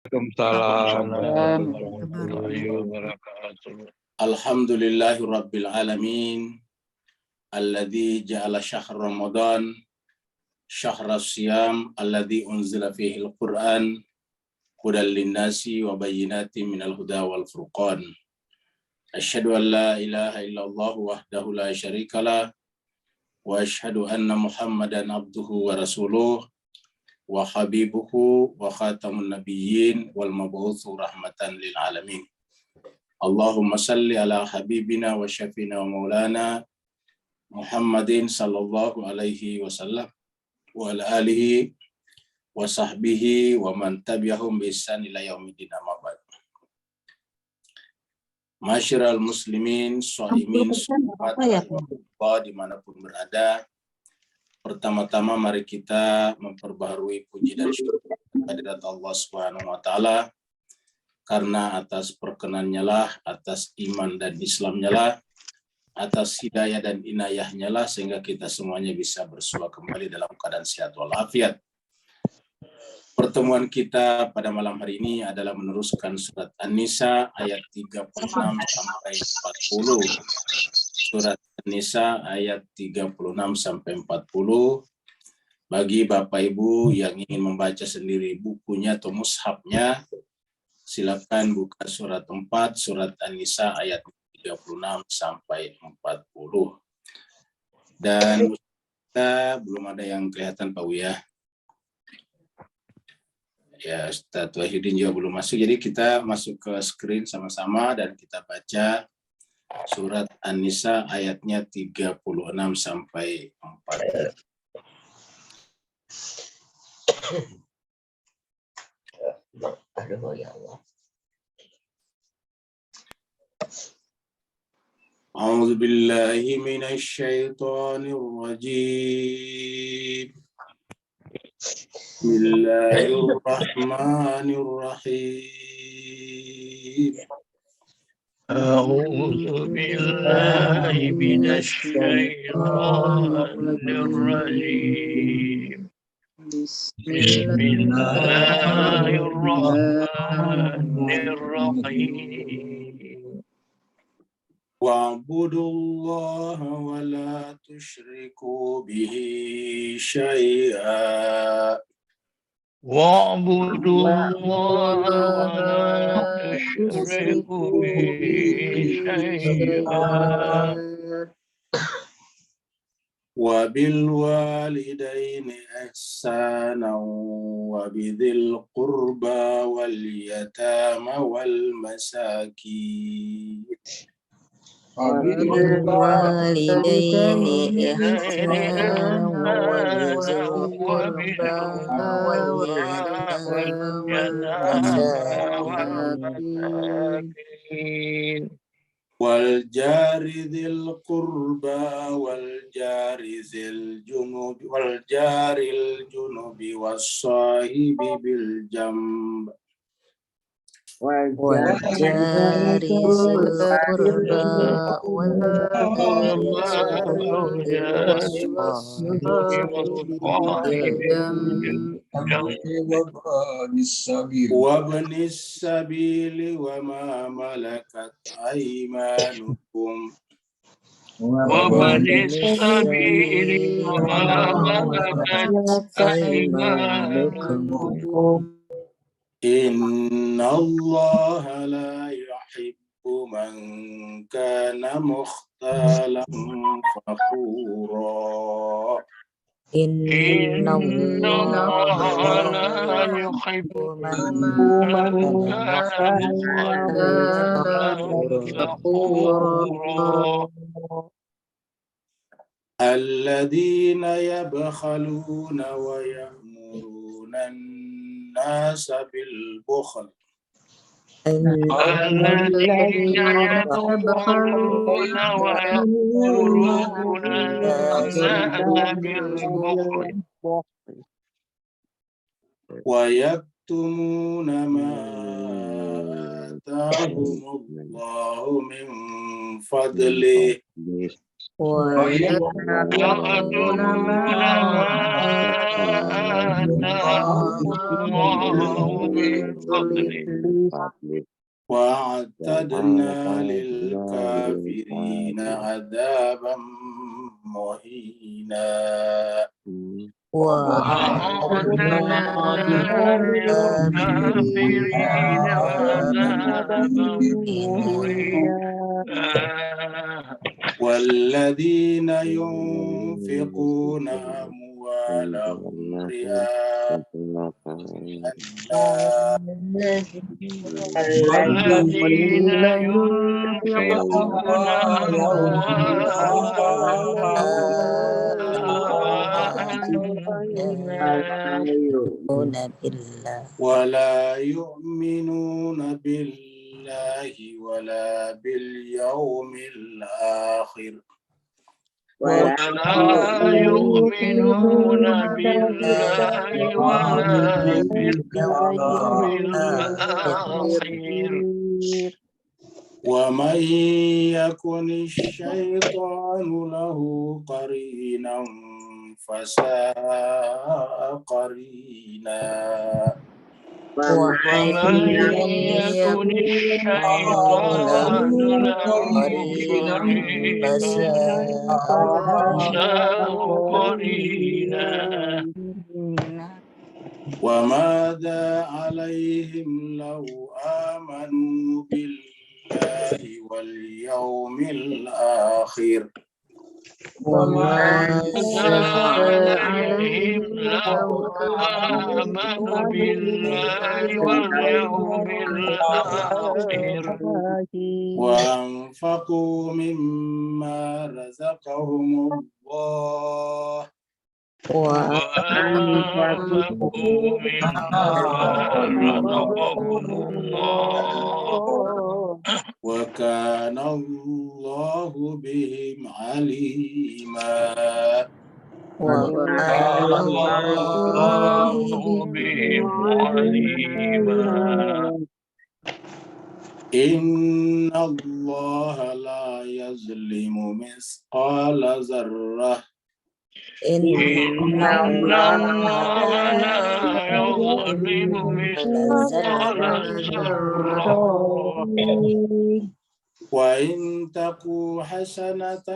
Waalaikumsalam Waalaikumsalam warahmatullahi wabarakatuh. Alhamdulillahirabbil alamin alladzi ja'ala syahr Ramadan syahras siyam alladzi unzila fihi al-Qur'an hudal linnasi wa bayyinatin minal huda wal furqan. Asyhadu an la ilaha illallah wahdahu la syarikalah wa asyhadu anna Muhammadan abduhu wa rasuluh wa habibuhu wa khatamun nabiyyin wal mab'utsu rahmatan lil alamin. Allahumma salli ala habibina wa syafina wa maulana Muhammadin sallallahu alaihi wasallam wa ala alihi wa sahbihi wa man tabi'ahum bi ihsan ila yaumidin amma ba'd. Masyiral muslimin, shaimin, shaimat, dimanapun berada. Pertama-tama mari kita memperbaharui puji dan syukur kehadirat Allah Subhanahu wa taala, karena atas perkenannya lah, atas iman dan Islamnya lah, atas hidayah dan inayahnya lah, sehingga kita semuanya bisa bersua kembali dalam keadaan sehat walafiat. Pertemuan kita pada malam hari ini adalah meneruskan surat An-Nisa ayat 36 sampai 40. Surat An-Nisa ayat 36 sampai 40. Bagi Bapak Ibu yang ingin membaca sendiri bukunya atau mushafnya, silakan buka surat 4, surat An-Nisa ayat 36 sampai 40. Dan kita belum ada yang kelihatan Pak Wiyah. Ya, Ustaz Wahyudin juga belum masuk, jadi kita masuk ke screen sama-sama dan kita baca surat An-Nisa ayatnya 36 sampai 40. Aduh ya Allah. A'udzu billahi minasy syaithanir rajim. Bismillahirrahmanirrahim. A'udzu billahi minasy syaithanir rajim. Bismillahirrahmanirrahim. Wa'budullaha wa la tusyriku bihi syai'a. Wa'budullaha wa la tusyriku bihi syai'an. Wa bil walidaini ihsana wa bidhil qurba wal yatama wal masakin. وبالوالدين إحسانا وبذي القربى واليتامى والجار ذي القربى والجار ذي الجنوب والجار الجنوب والصاحب بالجنب والجار ذي القربى وابن السبيل وما ملكت أيمانكم وابن السبيل وما ملكت أيمانكم إن الله لا يحب من كان مختالا فخورا إن الله لا يحب من كان مختالا فخورا الذين يبخلون ويأمرون الناس بالبخل الذين يبخلون ويأمرون الناس بالبخل ويكتمون ما آتاهم الله من فضله ويعبدون ما آتاهم الله من فضله وأعتدنا للكافرين عذابا مهينا وأعتدنا للكافرين عذابا مهينا والذين ينفقون أموالهم رئاء الناس الذين ينفقون أموالهم بالله ولا يؤمنون بالله ولا باليوم الآخر ولا يؤمنون بالله ولا باليوم الآخر ومن يكن الشيطان له قرينا فساء قرينا ومن يكن الشيطان له قرينا قرينا وماذا عليهم لو آمنوا بالله واليوم الآخر وماذا عليهم لو آمنوا بالله واليوم الآخر وأنفقوا مما رزقهم الله وأنفقوا مما رزقهم الله وكان الله بهم عليما وكان الله بهم عليما إن الله لا يظلم مثقال ذرة إن الله لا يظلم مثقال ذرة وإن تكو حسنة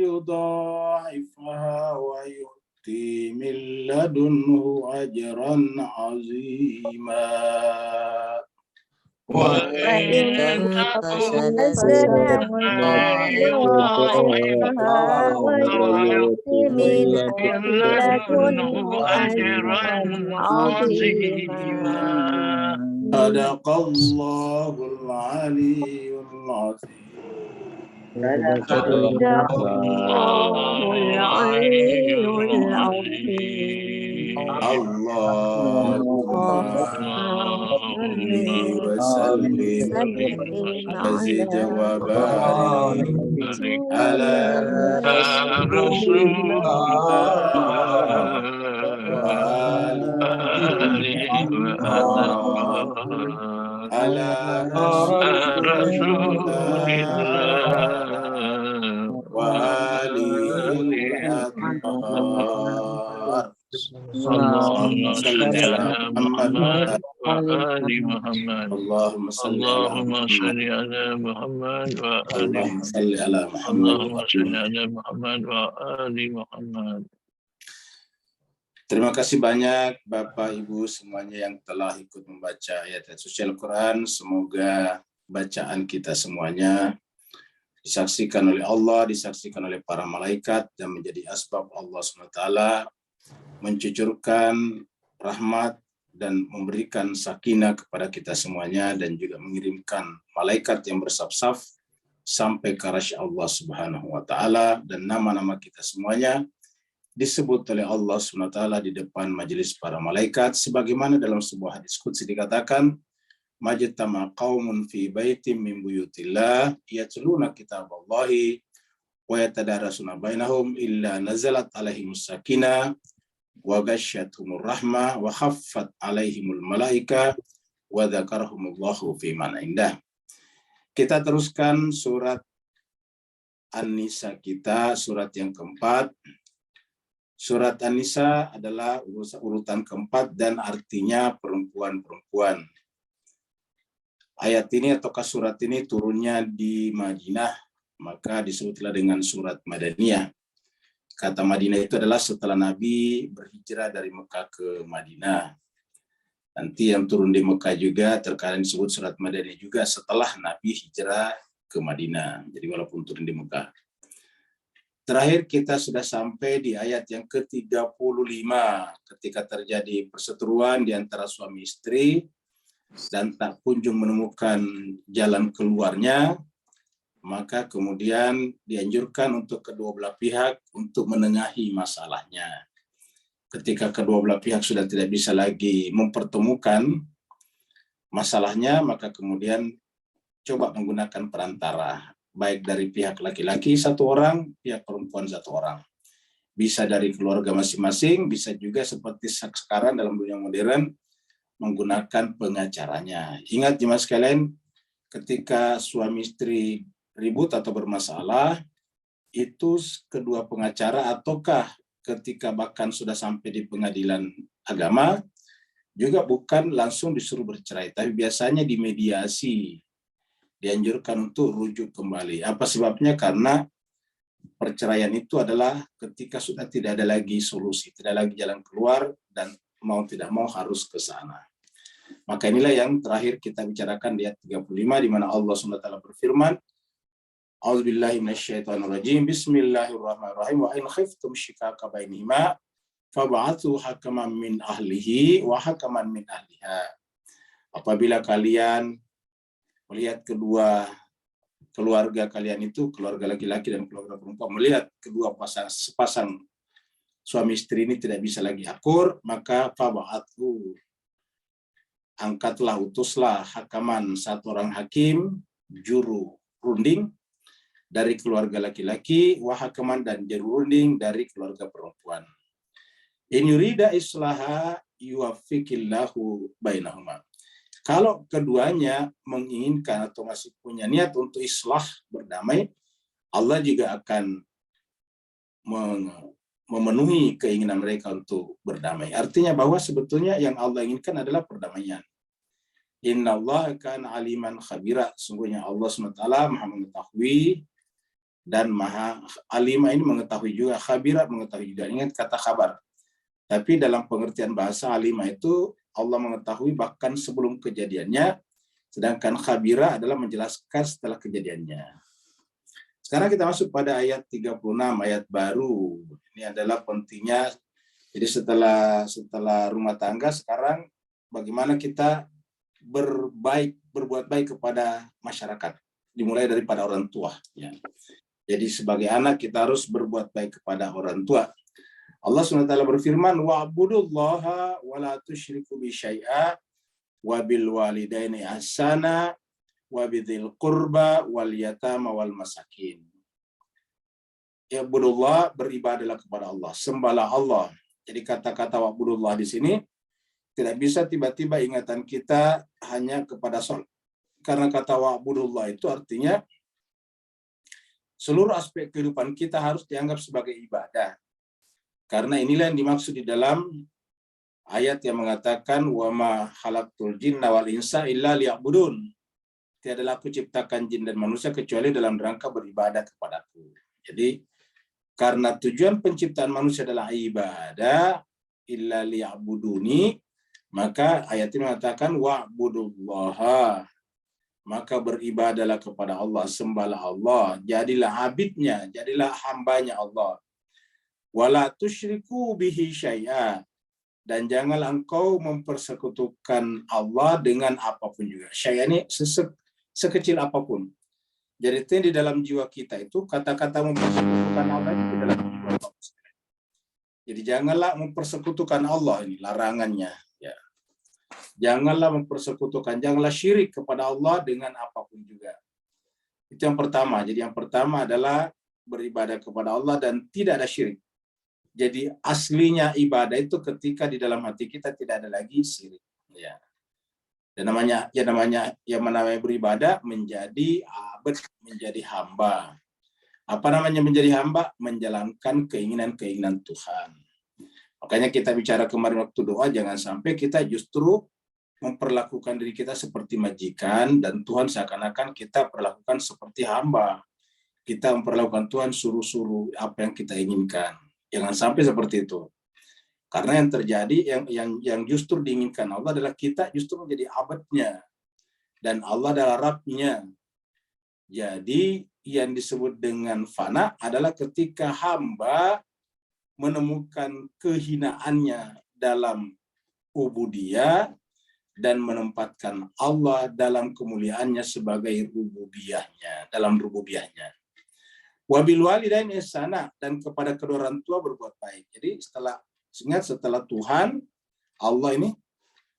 يضاعفها ويؤتي من لدنه أجرا عظيما وإن تكو حسنة يضاعفها ويؤتي من لدنه أجرا عظيما صدق الله العلي العظيم صدق الله العلي العظيم اللهم صل وسلم وزد وبارك على رسول الله على رسول الله وآله الأطهار اللهم صل على محمد وآل محمد اللهم صل على اللهم محمد صل على محمد وآل اللهم صل على محمد اللهم صل على محمد وآل محمد. Terima kasih banyak Bapak Ibu semuanya yang telah ikut membaca ayat-ayat suci Al-Quran. Semoga bacaan kita semuanya disaksikan oleh Allah, disaksikan oleh para malaikat, dan menjadi asbab Allah SWT mencucurkan rahmat dan memberikan sakinah kepada kita semuanya, dan juga mengirimkan malaikat yang bersaf-saf sampai ke arsy Allah Subhanahu wa Ta'ala, dan nama-nama kita semuanya disebut oleh Allah SWT di depan majelis para malaikat, sebagaimana dalam sebuah hadis qudsi dikatakan, majtama qaumun fi baitin min buyutillah yatluna kitaballahi wa yatadarasuna bainahum illa nazalat alaihimus sakinah wa ghasyiyatuhumur rahmah wa khaffat alaihimul malaika wa dzakarahumullahu fi man indah. Kita teruskan surat An-Nisa kita, surat yang keempat. Surat An-Nisa adalah urutan keempat dan artinya perempuan-perempuan. Ayat ini ataukah surat ini turunnya di Madinah, maka disebutlah dengan surat Madaniyah. Kata Madinah itu adalah setelah Nabi berhijrah dari Mekah ke Madinah. Nanti yang turun di Mekah juga terkadang disebut surat Madaniyah juga setelah Nabi hijrah ke Madinah. Jadi walaupun turun di Mekah. Terakhir kita sudah sampai di ayat yang ke-35 ketika terjadi perseteruan di antara suami istri dan tak kunjung menemukan jalan keluarnya, maka kemudian dianjurkan untuk kedua belah pihak untuk menengahi masalahnya. Ketika kedua belah pihak sudah tidak bisa lagi mempertemukan masalahnya, maka kemudian coba menggunakan perantara. Baik dari pihak laki-laki satu orang, pihak perempuan satu orang. Bisa dari keluarga masing-masing, bisa juga seperti sekarang dalam dunia modern, menggunakan pengacaranya. Ingat jemaah sekalian, ketika suami istri ribut atau bermasalah, itu kedua pengacara ataukah ketika bahkan sudah sampai di pengadilan agama, juga bukan langsung disuruh bercerai, tapi biasanya dimediasi. Dianjurkan untuk rujuk kembali. Apa sebabnya? Karena perceraian itu adalah ketika sudah tidak ada lagi solusi, tidak lagi jalan keluar, dan mau tidak mau harus ke sana. Maka inilah yang terakhir kita bicarakan di ayat 35, di mana Allah SWT berfirman, A'udzubillahi minasyaitonirrajim, Bismillahirrahmanirrahim, wa in khiftum syikaka bainihima fab'atsu hakaman min ahlihi wa hakaman min ahliha. Apabila kalian melihat kedua keluarga kalian itu, keluarga laki-laki dan keluarga perempuan, melihat kedua sepasang suami istri ini tidak bisa lagi akur, maka fab'atsu, angkatlah, utuslah hakaman, satu orang hakim, juru runding dari keluarga laki-laki, wa hakaman, dan juru runding dari keluarga perempuan. In yurida islaha yuwaffiqillahu bainahuma. Kalau keduanya menginginkan atau masih punya niat untuk islah, berdamai, Allah juga akan memenuhi keinginan mereka untuk berdamai. Artinya bahwa sebetulnya yang Allah inginkan adalah perdamaian. Innallaha kana aliman khabira. Sungguhnya Allah SWT maha mengetahui dan maha alima ini mengetahui juga, khabira mengetahui juga. Ingat kata kabar. Tapi dalam pengertian bahasa alima itu Allah mengetahui bahkan sebelum kejadiannya, sedangkan khabira adalah menjelaskan setelah kejadiannya. Sekarang kita masuk pada ayat 36, ayat baru. Ini adalah pentingnya. Jadi setelah rumah tangga, sekarang bagaimana kita berbuat baik kepada masyarakat, dimulai daripada orang tua. Ya. Jadi sebagai anak kita harus berbuat baik kepada orang tua. Allah SWT berfirman, wa'budullaha wa la tusyriku bi syai'a wa bil walidaini ihsana wa bidzil qurba wal yatama wal masakin. Ya budullah, beribadahlah kepada Allah, sembahlah Allah. Jadi kata-kata wa'budullah di sini tidak bisa tiba-tiba ingatan kita hanya kepada sholat. Karena kata wa'budullah itu artinya seluruh aspek kehidupan kita harus dianggap sebagai ibadah. Karena inilah yang dimaksud di dalam ayat yang mengatakan wa ma khalaqtul jinna wal insa illa liya'budun. Tiadalah aku ciptakan jin dan manusia kecuali dalam rangka beribadah kepadaku. Jadi karena tujuan penciptaan manusia adalah ibadah, illa liya'buduni, maka ayat ini mengatakan wa'budullaha. Maka beribadahlah kepada Allah, sembahlah Allah, jadilah abidnya, jadilah hambanya Allah. Wala tusyriku bihi syai'a, dan janganlah engkau mempersekutukan Allah dengan apapun juga. Syai'a ini sekecil apapun. Jadi itu di dalam jiwa kita itu kata-kata mempersekutukan Allah itu di dalam jiwa kita. Jadi janganlah mempersekutukan Allah, ini larangannya. Ya. Janganlah mempersekutukan, janganlah syirik kepada Allah dengan apapun juga. Itu yang pertama. Jadi yang pertama adalah beribadah kepada Allah dan tidak ada syirik. Jadi aslinya ibadah itu ketika di dalam hati kita tidak ada lagi syirik. Ya. Dan namanya beribadah menjadi abd, menjadi hamba. Apa namanya menjadi hamba? Menjalankan keinginan-keinginan Tuhan. Makanya kita bicara kemarin waktu doa, jangan sampai kita justru memperlakukan diri kita seperti majikan dan Tuhan seakan-akan kita perlakukan seperti hamba. Kita memperlakukan Tuhan suruh-suruh apa yang kita inginkan. Jangan sampai seperti itu. Karena yang terjadi, yang justru diinginkan Allah adalah kita justru menjadi abadnya. Dan Allah adalah Rabb-nya. Jadi yang disebut dengan fana adalah ketika hamba menemukan kehinaannya dalam ubudiyah dan menempatkan Allah dalam kemuliaannya sebagai rububiyahnya, dalam rububiyahnya. Wabil walidain ihsana, dan kepada kedua orang tua berbuat baik. Jadi setelah Tuhan, Allah ini,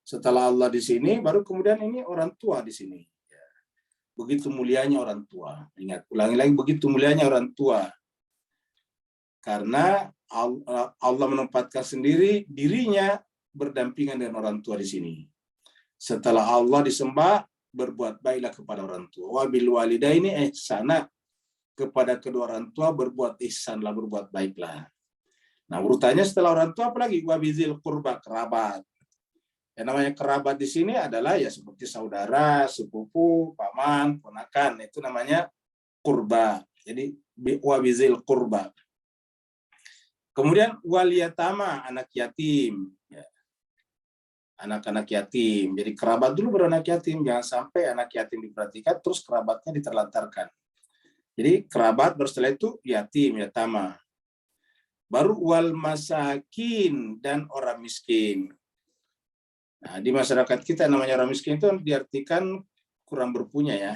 setelah Allah di sini, baru kemudian ini orang tua di sini. Begitu mulianya orang tua. Ingat, ulangi lagi, begitu mulianya orang tua. Karena Allah menempatkan sendiri dirinya berdampingan dengan orang tua di sini. Setelah Allah disembah, berbuat baiklah kepada orang tua. Wabil walidaini ihsana, kepada kedua orang tua berbuat ihsanlah, berbuat baiklah. Nah, urutannya setelah orang tua apalagi? Wabizil qurba, kerabat. Yang namanya kerabat di sini adalah ya seperti saudara, sepupu, paman, ponakan. Itu namanya qurba. Jadi wabizil qurba. Kemudian wal yatama, anak yatim. Ya. Anak-anak yatim. Jadi kerabat dulu baru anak yatim. Jangan sampai anak yatim diperhatikan terus kerabatnya diterlantarkan. Jadi kerabat, baru setelah itu yatim, yatama. Baru wal masakin, dan orang miskin. Nah, di masyarakat kita namanya orang miskin itu diartikan kurang berpunya ya.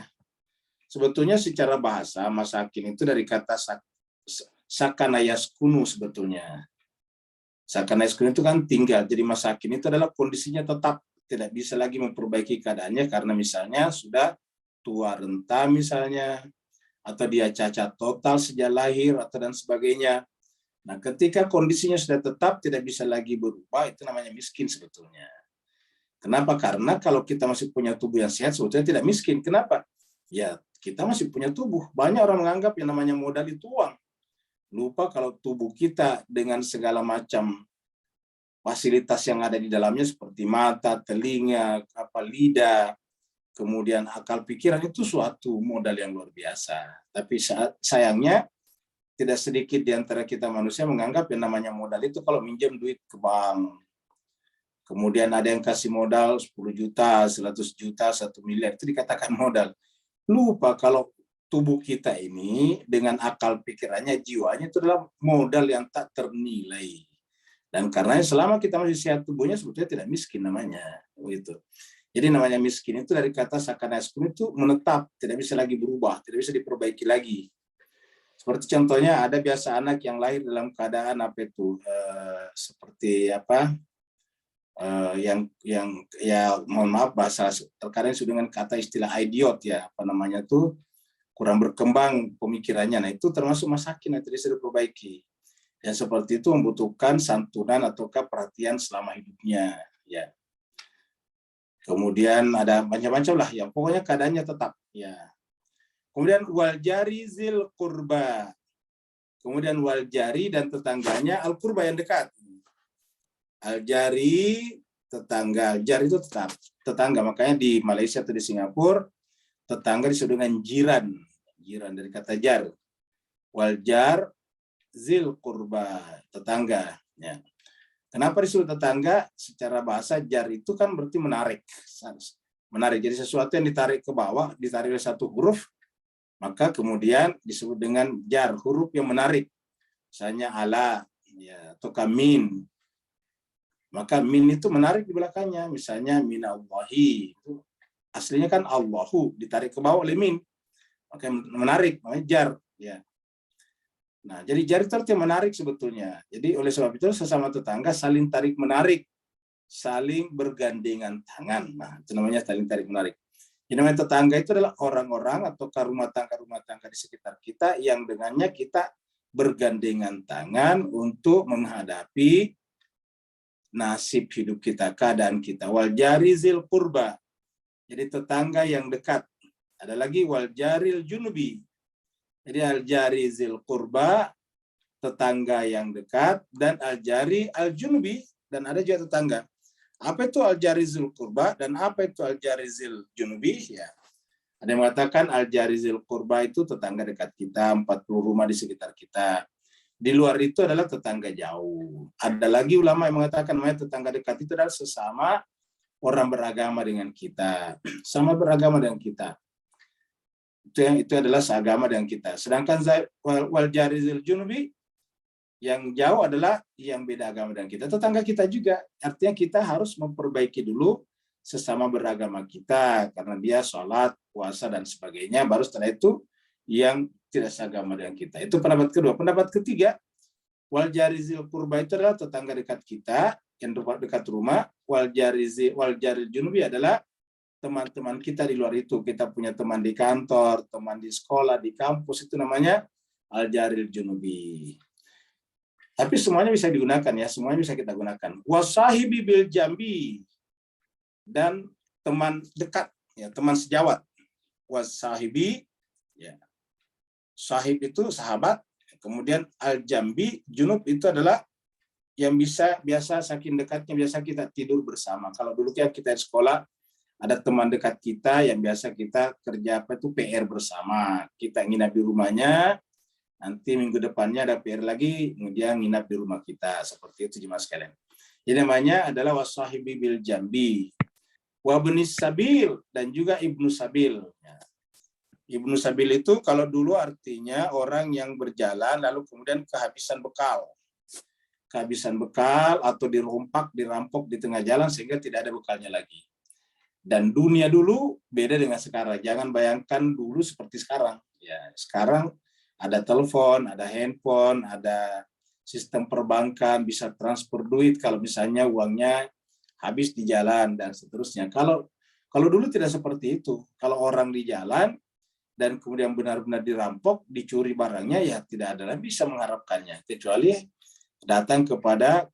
Sebetulnya secara bahasa masakin itu dari kata sakana yaskunu sebetulnya. Sakana yaskunu itu kan tinggal. Jadi masakin itu adalah kondisinya tetap tidak bisa lagi memperbaiki keadaannya karena misalnya sudah tua renta misalnya, atau dia cacat total sejak lahir atau dan sebagainya. Nah, ketika kondisinya sudah tetap tidak bisa lagi berubah, itu namanya miskin sebetulnya. Kenapa? Karena kalau kita masih punya tubuh yang sehat, sebetulnya tidak miskin. Kenapa? Ya, kita masih punya tubuh. Banyak orang menganggap yang namanya modal itu uang. Lupa kalau tubuh kita dengan segala macam fasilitas yang ada di dalamnya seperti mata, telinga, lidah, kemudian akal pikiran itu suatu modal yang luar biasa. Tapi sayangnya tidak sedikit di antara kita manusia menganggap yang namanya modal itu kalau minjem duit ke bank. Kemudian ada yang kasih modal 10 juta, 100 juta, 1 miliar, itu dikatakan modal. Lupa kalau tubuh kita ini dengan akal pikirannya, jiwanya itu adalah modal yang tak ternilai. Dan karena selama kita masih sehat tubuhnya sebetulnya tidak miskin namanya. Begitu. Jadi namanya miskin itu dari kata sakana yaskun itu menetap, tidak bisa lagi berubah, tidak bisa diperbaiki lagi. Seperti contohnya ada biasa anak yang lahir dalam keadaan apa itu seperti apa yang ya mohon maaf bahasa terkadang dengan kata istilah idiot ya, apa namanya tuh kurang berkembang pemikirannya. Nah, itu termasuk masakin yang tidak bisa diperbaiki. Yang seperti itu membutuhkan santunan ataukah perhatian selama hidupnya ya. Kemudian ada macam-macam lah yang pokoknya keadaannya tetap ya. Kemudian wal jari zil qurba. Kemudian wal jari dan tetangganya al qurba yang dekat. Al jari tetangga, jari itu tetap tetangga, makanya di Malaysia atau di Singapura tetangga disebut dengan jiran, jiran dari kata jar. Wal jar zil qurba, tetangga ya. Kenapa disebut tetangga? Secara bahasa jar itu kan berarti menarik. Menarik, jadi sesuatu yang ditarik ke bawah, ditarik oleh satu huruf, maka kemudian disebut dengan jar, huruf yang menarik. Misalnya ala ya, atau min. Maka min itu menarik di belakangnya. Misalnya minallahi, itu aslinya kan Allahu, ditarik ke bawah oleh min. Maka menarik, namanya jar ya. Nah, jadi jar itu artinya menarik sebetulnya. Jadi oleh sebab itu sesama tetangga saling tarik menarik, saling bergandengan tangan. Nah, itu namanya saling tarik menarik. Yang namanya tetangga itu adalah orang-orang atau rumah tangga di sekitar kita yang dengannya kita bergandengan tangan untuk menghadapi nasib hidup kita, keadaan kita. Wal jari zil qurba. Jadi tetangga yang dekat. Ada lagi wal jaril junubi. Jadi al-jari zil qurba, tetangga yang dekat, dan al-jari al-junubi, dan ada juga tetangga. Apa itu al-jari zil qurba dan apa itu al-jari zil junubi? Ya. Ada yang mengatakan al-jari zil qurba itu tetangga dekat kita, 40 rumah di sekitar kita. Di luar itu adalah tetangga jauh. Ada lagi ulama yang mengatakan tetangga dekat itu adalah sesama orang beragama dengan kita, sama beragama dengan kita. Itu adalah seagama dengan kita. Sedangkan wal jarizil junubi, yang jauh adalah yang beda agama dengan kita, tetangga kita juga. Artinya kita harus memperbaiki dulu sesama beragama kita, karena dia sholat, puasa, dan sebagainya. Baru setelah itu yang tidak seagama dengan kita. Itu pendapat kedua. Pendapat ketiga, wal jarizil qurba itu adalah tetangga dekat kita yang dekat rumah. Wal jaril junubi adalah teman-teman kita di luar itu. Kita punya teman di kantor, teman di sekolah, di kampus, itu namanya al jaril junubi. Tapi semuanya bisa digunakan ya, semuanya bisa kita gunakan. Wasahibi bil jambi, dan teman dekat ya, teman sejawat. Wasahibi ya, sahib itu sahabat. Kemudian al-jambi, junub itu adalah yang biasa saking dekatnya biasa kita tidur bersama. Kalau dulu kita di sekolah ada teman dekat kita yang biasa kita kerja PR bersama. Kita nginap di rumahnya, nanti minggu depannya ada PR lagi, kemudian nginap di rumah kita. Seperti itu jemaah sekalian. Jadi namanya adalah wasahibi bil jambi. Wa ibnis sabil, dan juga ibnu sabil. Ibnu sabil itu kalau dulu artinya orang yang berjalan lalu kemudian kehabisan bekal. Kehabisan bekal atau dirampok di tengah jalan sehingga tidak ada bekalnya lagi. Dan dunia dulu beda dengan sekarang. Jangan bayangkan dulu seperti sekarang. Ya, sekarang ada telepon, ada handphone, ada sistem perbankan, bisa transfer duit kalau misalnya uangnya habis di jalan dan seterusnya. Kalau dulu tidak seperti itu. Kalau orang di jalan dan kemudian benar-benar dirampok, dicuri barangnya, ya tidak ada lagi bisa mengharapkannya, kecuali datang kepada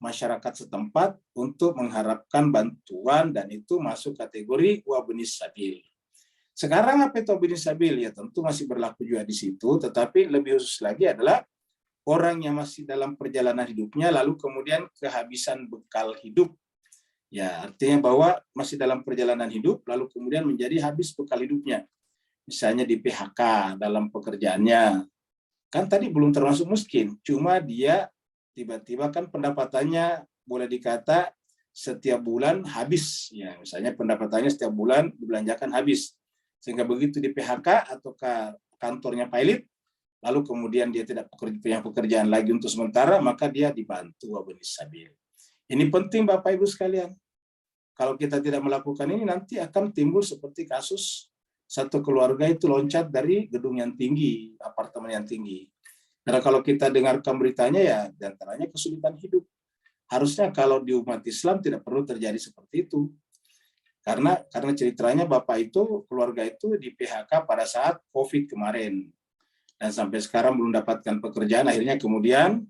masyarakat setempat untuk mengharapkan bantuan, dan itu masuk kategori wabnis sabil. Sekarang apa itu wabnis sabil? Ya tentu masih berlaku juga di situ, tetapi lebih khusus lagi adalah orang yang masih dalam perjalanan hidupnya lalu kemudian kehabisan bekal hidup. Ya, artinya bahwa masih dalam perjalanan hidup lalu kemudian menjadi habis bekal hidupnya. Misalnya di PHK dalam pekerjaannya. Kan tadi belum termasuk miskin, cuma dia tiba-tiba kan pendapatannya boleh dikata setiap bulan habis. Ya, misalnya pendapatannya setiap bulan dibelanjakan habis. Sehingga begitu di PHK atau ke kantornya pilot, lalu kemudian dia tidak punya pekerjaan lagi untuk sementara, maka dia dibantu wabnis sabil. Ini penting Bapak Ibu sekalian. Kalau kita tidak melakukan ini, nanti akan timbul seperti kasus satu keluarga itu loncat dari gedung yang tinggi, apartemen yang tinggi. Karena kalau kita dengarkan beritanya ya, diantaranya kesulitan hidup. Harusnya kalau di umat Islam tidak perlu terjadi seperti itu. Karena ceritanya Bapak itu, keluarga itu di PHK pada saat COVID kemarin. Dan sampai sekarang belum dapatkan pekerjaan, akhirnya kemudian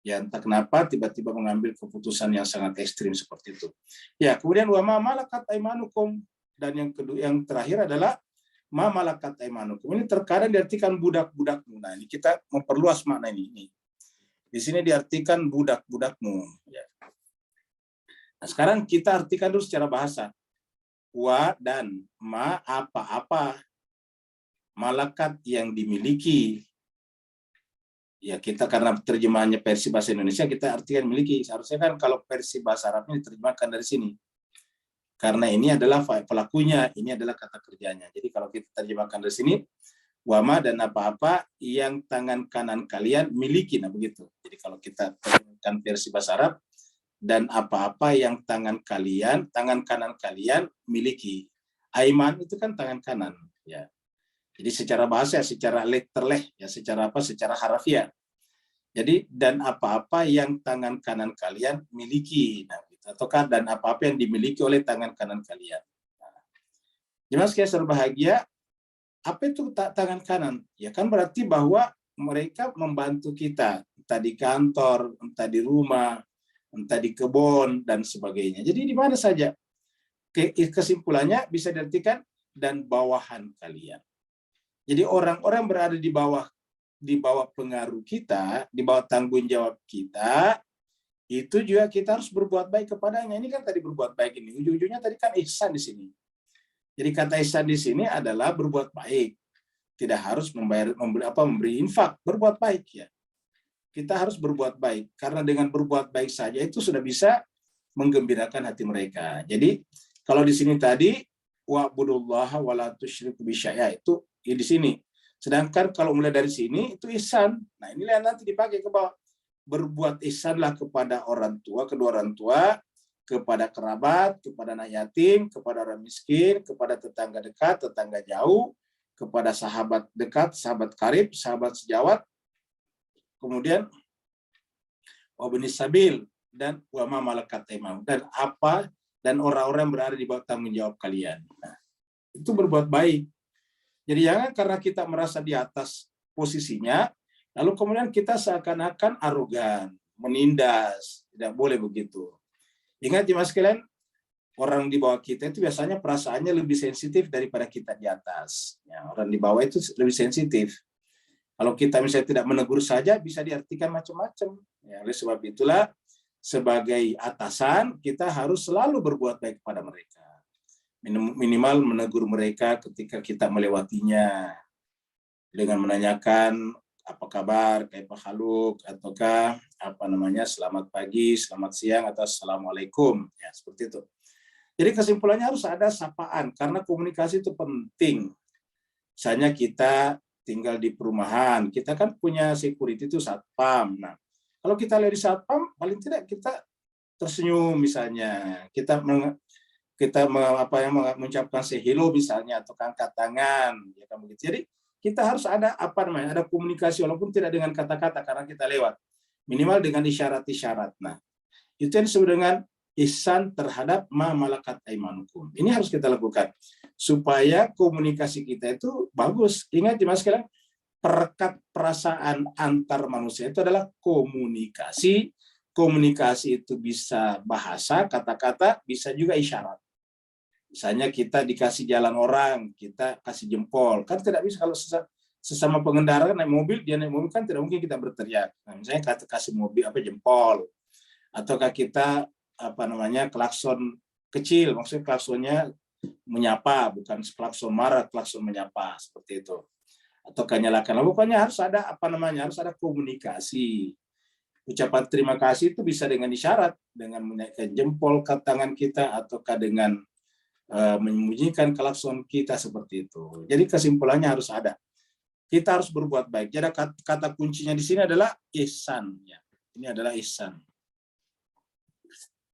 ya entah kenapa tiba-tiba mengambil keputusan yang sangat ekstrim seperti itu. Ya, kemudian wa ma malakat aimanukum, dan yang terakhir adalah ma malakat aimanukum. Ini terkadang diartikan budak-budakmu. Nah, ini kita memperluas makna ini. Di sini diartikan budak-budakmu. Ya. Nah, sekarang kita artikan dulu secara bahasa. Wa dan ma apa-apa, malakat yang dimiliki. Ya, kita karena terjemahannya versi bahasa Indonesia kita artikan miliki. Seharusnya kan kalau versi bahasa Arabnya diterjemahkan dari sini. Karena ini adalah pelakunya, ini adalah kata kerjanya. Jadi kalau kita terjemahkan dari sini, wama dan apa-apa yang tangan kanan kalian miliki. Nah begitu. Jadi kalau kita terjemahkan versi bahasa Arab, dan apa-apa yang tangan kanan kalian miliki. Aiman itu kan tangan kanan. Ya. Jadi secara bahasa, secara letterleh, ya secara harafiah. Jadi dan apa-apa yang tangan kanan kalian miliki, nah, gitu. Ataukah dan apa-apa yang dimiliki oleh tangan kanan kalian. Nah, jemaah sekalian berbahagia, apa itu tangan kanan? Ya kan berarti bahwa mereka membantu kita, entah di kantor, entah di rumah, entah di kebun dan sebagainya. Jadi di mana saja. Kesimpulannya bisa diartikan dan bawahan kalian. Jadi orang-orang berada di bawah pengaruh kita, di bawah tanggung jawab kita, itu juga kita harus berbuat baik kepadanya. Ini kan tadi berbuat baik ini, ujung-ujungnya tadi kan ihsan di sini. Jadi kata ihsan di sini adalah berbuat baik. Tidak harus memberi infak, berbuat baik ya. Kita harus berbuat baik karena dengan berbuat baik saja itu sudah bisa menggembirakan hati mereka. Jadi kalau di sini tadi wa'budullaha wa la tusyriku bisyai'a itu ya di sini. Sedangkan kalau mulai dari sini itu ihsan. Nah, inilah yang nanti dipakai ke bawah. Berbuat ihsanlah kepada orang tua, kedua orang tua, kepada kerabat, kepada anak yatim, kepada orang miskin, kepada tetangga dekat, tetangga jauh, kepada sahabat dekat, sahabat karib, sahabat sejawat, kemudian wabnis sabil dan wama malakat aimanukum dan orang-orang berada di bawah tanggung jawab kalian. Nah, itu berbuat baik. Jadi jangan karena kita merasa di atas posisinya, lalu kemudian kita seakan-akan arogan, menindas. Tidak boleh begitu. Ingat ya mas sekalian, orang di bawah kita itu biasanya perasaannya lebih sensitif daripada kita di atas. Ya, orang di bawah itu lebih sensitif. Kalau kita misalnya tidak menegur saja, bisa diartikan macam-macam. Ya, oleh sebab itulah, sebagai atasan, kita harus selalu berbuat baik kepada mereka. Minimal menegur mereka ketika kita melewatinya. Dengan menanyakan, apa kabar, kayak Pak Haluk, ataukah selamat pagi, selamat siang, atau assalamualaikum. Ya, seperti itu. Jadi kesimpulannya harus ada sapaan, karena komunikasi itu penting. Misalnya kita tinggal di perumahan, kita kan punya security itu satpam. Nah, kalau kita lihat di satpam, paling tidak kita tersenyum misalnya, kita mengucapkan say hello misalnya, atau angkat tangan, ya kan begitu. Jadi kita harus ada ada komunikasi walaupun tidak dengan kata-kata karena kita lewat, minimal dengan isyarat-isyarat. Nah, itu yang disebut dengan ihsan terhadap ma malakat aimanukum. Ini harus kita lakukan supaya komunikasi kita itu bagus. Ingat mas sekalian, perekat perasaan antar manusia itu adalah komunikasi. Komunikasi itu bisa bahasa, kata-kata, bisa juga isyarat. Misalnya kita dikasih jalan orang, kita kasih jempol. Kan tidak bisa kalau sesama pengendara naik mobil, dia naik mobil kan tidak mungkin kita berteriak. Nah, misalnya kasih mobil jempol. Ataukah kita klakson kecil, maksudnya klaksonnya menyapa, bukan klakson marah, klakson menyapa, seperti itu. Atau nyalakan. Pokoknya harus ada harus ada komunikasi. Ucapan terima kasih itu bisa dengan isyarat, dengan menaikkan jempol ke tangan kita, ataukah dengan menyembunyikan klakson kita, seperti itu. Jadi kesimpulannya harus ada. Kita harus berbuat baik. Jadi kata kuncinya di sini adalah ihsan. Ya. Ini adalah ihsan.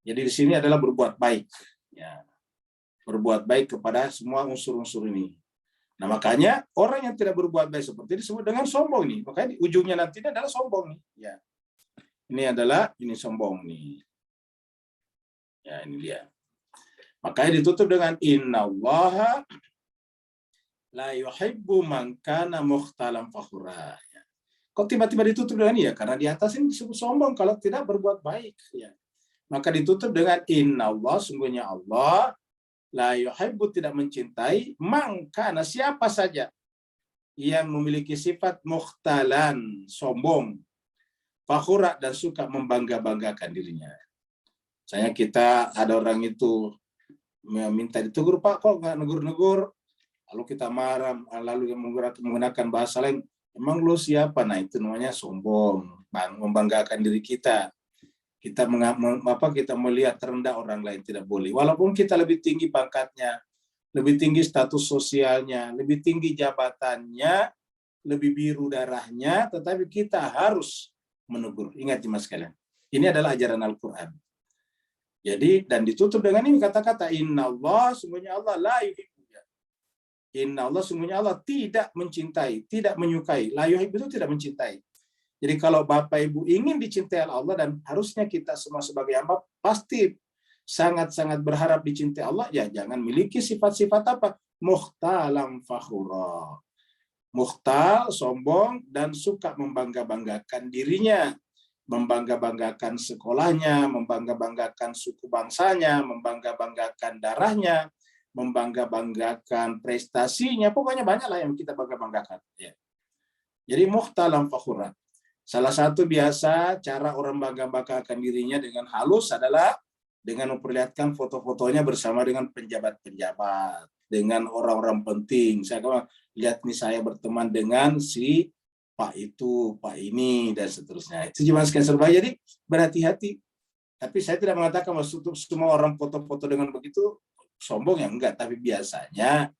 Jadi di sini adalah berbuat baik, ya, berbuat baik kepada semua unsur-unsur ini. Nah makanya orang yang tidak berbuat baik seperti ini disebut dengan sombong nih. Makanya di ujungnya nantinya adalah sombong nih. Ya, ini sombong nih. Ya ini dia. Makanya ditutup dengan innallaha la yuhibbu man kana mukhtalan fakhura. Ya. Kok tiba-tiba ditutup dengan ini ya? Karena di atas ini disebut sombong kalau tidak berbuat baik. Ya. Maka ditutup dengan innallah, sungguhnya Allah la yuhibbu tidak mencintai man kana siapa saja yang memiliki sifat mukhtalan, sombong, fakhura dan suka membangga-banggakan dirinya. Misalnya kita ada orang itu minta ditegur, Pak kok nggak negur-negur, lalu kita marah, lalu menggunakan bahasa lain, emang lu siapa? Nah itu namanya sombong, membanggakan diri kita. Kita melihat rendah orang lain, tidak boleh. Walaupun kita lebih tinggi pangkatnya, lebih tinggi status sosialnya, lebih tinggi jabatannya, lebih biru darahnya, tetapi kita harus menegur. Ingat mas sekalian, ini adalah ajaran Al-Quran. Jadi dan ditutup dengan ini kata-kata innallah, sungguhnya Allah la yuhibbu. Innallah, sungguhnya Allah tidak mencintai, tidak menyukai. La yuhibbu itu tidak mencintai. Jadi kalau Bapak Ibu ingin dicintai Allah, dan harusnya kita semua sebagai hamba pasti sangat-sangat berharap dicintai Allah, ya jangan miliki sifat-sifat apa? Mukhtalan fakhura. Mukhtal, sombong, dan suka membangga-banggakan dirinya. Membangga-banggakan sekolahnya, membangga-banggakan suku bangsanya, membangga-banggakan darahnya, membangga-banggakan prestasinya, pokoknya banyak lah yang kita bangga-banggakan. Ya. Jadi mukhtalan fakhura. Salah satu biasa cara orang bangga-banggakan dirinya dengan halus adalah dengan memperlihatkan foto-fotonya bersama dengan penjabat-penjabat, dengan orang-orang penting. Saya lihat nih, saya berteman dengan si Pak itu, Pak ini, dan seterusnya. Itu cuma sekian serba. Jadi berhati-hati. Tapi saya tidak mengatakan maksud semua orang foto-foto dengan begitu sombong, ya enggak. Tapi biasanya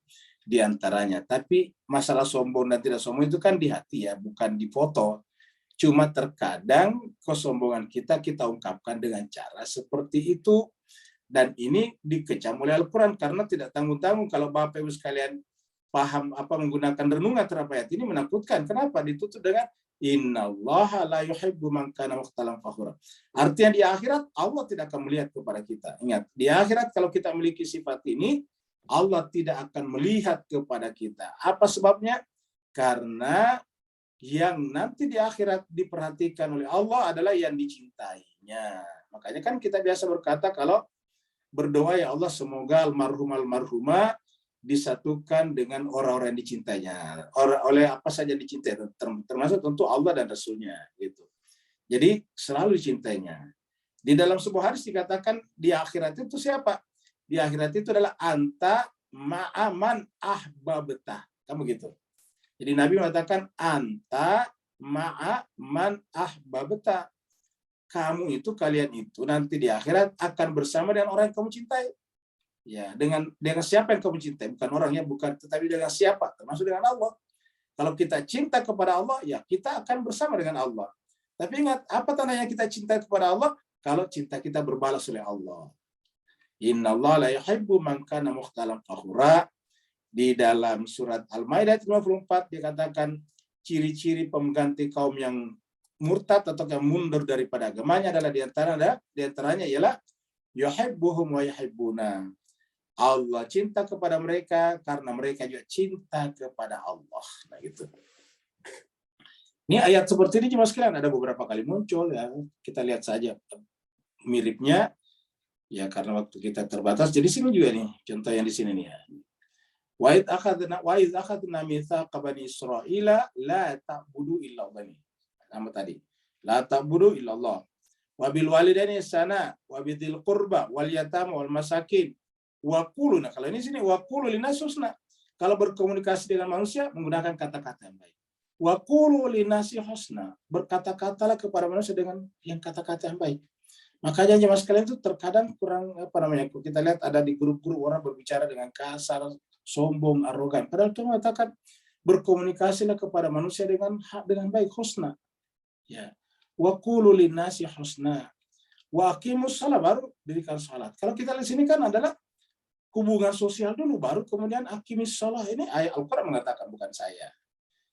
diantaranya. Tapi masalah sombong dan tidak sombong itu kan di hati ya, bukan di foto. Cuma terkadang kesombongan kita ungkapkan dengan cara seperti itu. Dan ini dikecam oleh Al-Quran karena tidak tanggung-tanggung. Kalau Bapak Ibu sekalian paham apa menggunakan renungan terhadap ayat ini menakutkan. Kenapa? Ditutup dengan innallaha la yuhibbu man kana mukhtalan fakhura. Artinya di akhirat Allah tidak akan melihat kepada kita. Ingat, di akhirat kalau kita memiliki sifat ini, Allah tidak akan melihat kepada kita. Apa sebabnya? Karena yang nanti di akhirat diperhatikan oleh Allah adalah yang dicintainya. Makanya kan kita biasa berkata kalau berdoa, ya Allah semoga almarhumah disatukan dengan orang-orang yang dicintainya. Oleh apa saja dicintai, termasuk tentu Allah dan Rasulnya. Gitu. Jadi selalu dicintainya. Di dalam sebuah hadis dikatakan di akhirat itu siapa? Di akhirat itu adalah anta ma'aman ahbabta. Kan begitu. Jadi Nabi mengatakan anta ma'aman ahbabta. Kamu itu, kalian itu nanti di akhirat akan bersama dengan orang yang kamu cintai. Ya, dengan siapa yang kamu cintai, bukan orangnya, bukan, tetapi dengan siapa, termasuk dengan Allah. Kalau kita cinta kepada Allah, ya kita akan bersama dengan Allah. Tapi ingat, apa tandanya kita cinta kepada Allah? Kalau cinta kita berbalas oleh Allah. Innallaha la yuhibbu man kana mukhtalan fakhura. Di dalam surat Al-Maidah 54 dikatakan ciri-ciri pengganti kaum yang murtad atau yang mundur daripada agamanya adalah diantaranya ialah yuhibbuhum wa yuhibbuna. Allah cinta kepada mereka karena mereka juga cinta kepada Allah. Nah, gitu. Ini ayat seperti ini cuma sekalian ada beberapa kali muncul ya. Kita lihat saja miripnya ya karena waktu kita terbatas. Jadi sini juga nih contoh yang di sini nih ya. Wa idz akhadna mitsaqa bani Israila la ta'budu illa Allah. Nama tadi. La ta'budu illa Allah. Wa bil walidaini ihsana wa bidzil qurba wal yatama wal masakin. Wakulu, nah kalau ini sini wakulu linas husna. Kalau berkomunikasi dengan manusia menggunakan kata-kata yang baik. Wakulu linasi husna, berkata-katalah kepada manusia dengan yang kata-kata yang baik. Makanya jemaah sekalian itu terkadang kurang kita lihat ada di grup-grup orang berbicara dengan kasar, sombong, arogan. Padahal itu mengatakan berkomunikasilah kepada manusia dengan baik, husna. Ya. Wakulu linasi husna. Wa aqimus shalah, baru dirikan salat. Kalau kita lihat sini kan adalah hubungan sosial dulu, baru kemudian aqimis shalah. Ini ayat Al-Quran mengatakan, bukan saya.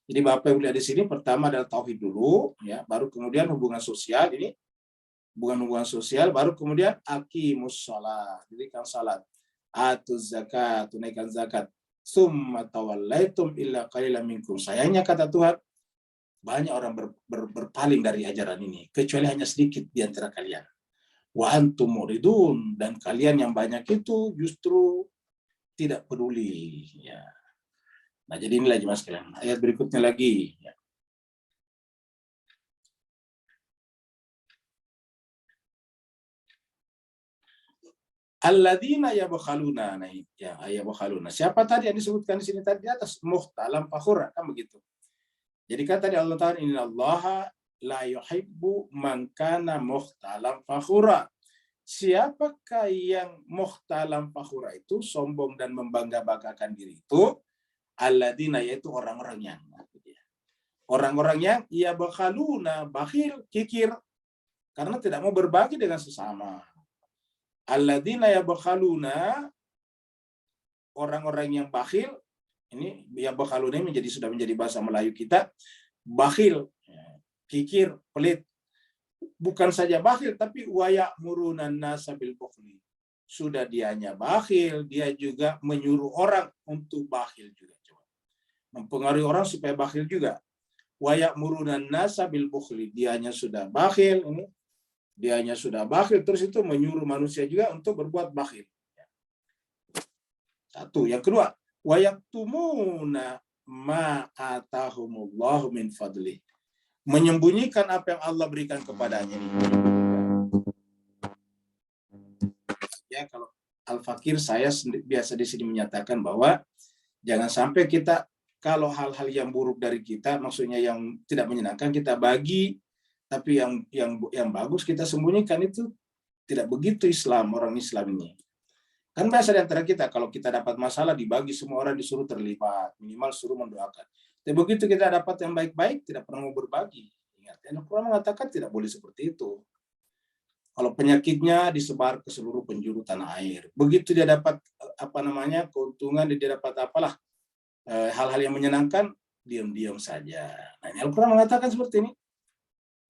Jadi Bapak Ibu lihat di sini pertama adalah tauhid dulu, ya, baru kemudian hubungan sosial. Ini hubungan sosial, baru kemudian aqimus shalah, dirikan salat, atuz zakat, tunaikan zakat, summa tawallaitum illa qalilan minkum. Sayangnya kata Tuhan, banyak orang berpaling dari ajaran ini, kecuali hanya sedikit di antara kalian. Wa antum muridun, dan kalian yang banyak itu justru tidak peduli. Ya. Nah, jadi inilah jemaah sekalian. Ayat berikutnya lagi. Ya. Alladzina yabkhaluna. Nah, ya, yabkhaluna. Siapa tadi yang disebutkan di sini tadi di atas? Mukhtalan fakhura, kan begitu. Jadi kata Allah Ta'ala, innallaha la yuhibbu man kana mukhtalan fakhura. Siapakah yang mukhtalan fakhura itu, sombong dan membangga-banggakan diri itu? Alladzina, yaitu orang-orang yang yabkhaluna, bakhil, kikir, karena tidak mau berbagi dengan sesama. Alladzina yabkhaluna, orang-orang yang bakhil. Ini yabkhaluna sudah menjadi bahasa Melayu kita. Bakhil, kikir, pelit. Bukan saja bakhil, tapi waya'murunan nasa bil bukhli. Sudah dianya bakhil, dia juga menyuruh orang untuk bakhil juga. Mempengaruhi orang supaya bakhil juga. Waya'murunan nasa bil bukhli. Dianya sudah bakhil, terus itu menyuruh manusia juga untuk berbuat bakhil. Satu. Yang kedua, wa yaktumuna ma atahumullahu min fadlih. Menyembunyikan apa yang Allah berikan kepadanya. Ya, kalau Al-Fakir saya biasa di sini menyatakan bahwa jangan sampai kita kalau hal-hal yang buruk dari kita, maksudnya yang tidak menyenangkan kita bagi, tapi yang bagus kita sembunyikan. Itu tidak begitu Islam, orang Islam ini. Kan biasa di antara kita kalau kita dapat masalah dibagi, semua orang disuruh terlibat, minimal suruh mendoakan. Tapi begitu kita dapat yang baik-baik tidak pernah mau berbagi. Ingat, Al-Quran mengatakan tidak boleh seperti itu. Kalau penyakitnya disebar ke seluruh penjuru tanah air, begitu dia dapat keuntungan, dia dapat hal-hal yang menyenangkan, diam-diam saja. Nah, ini Al-Quran mengatakan seperti ini.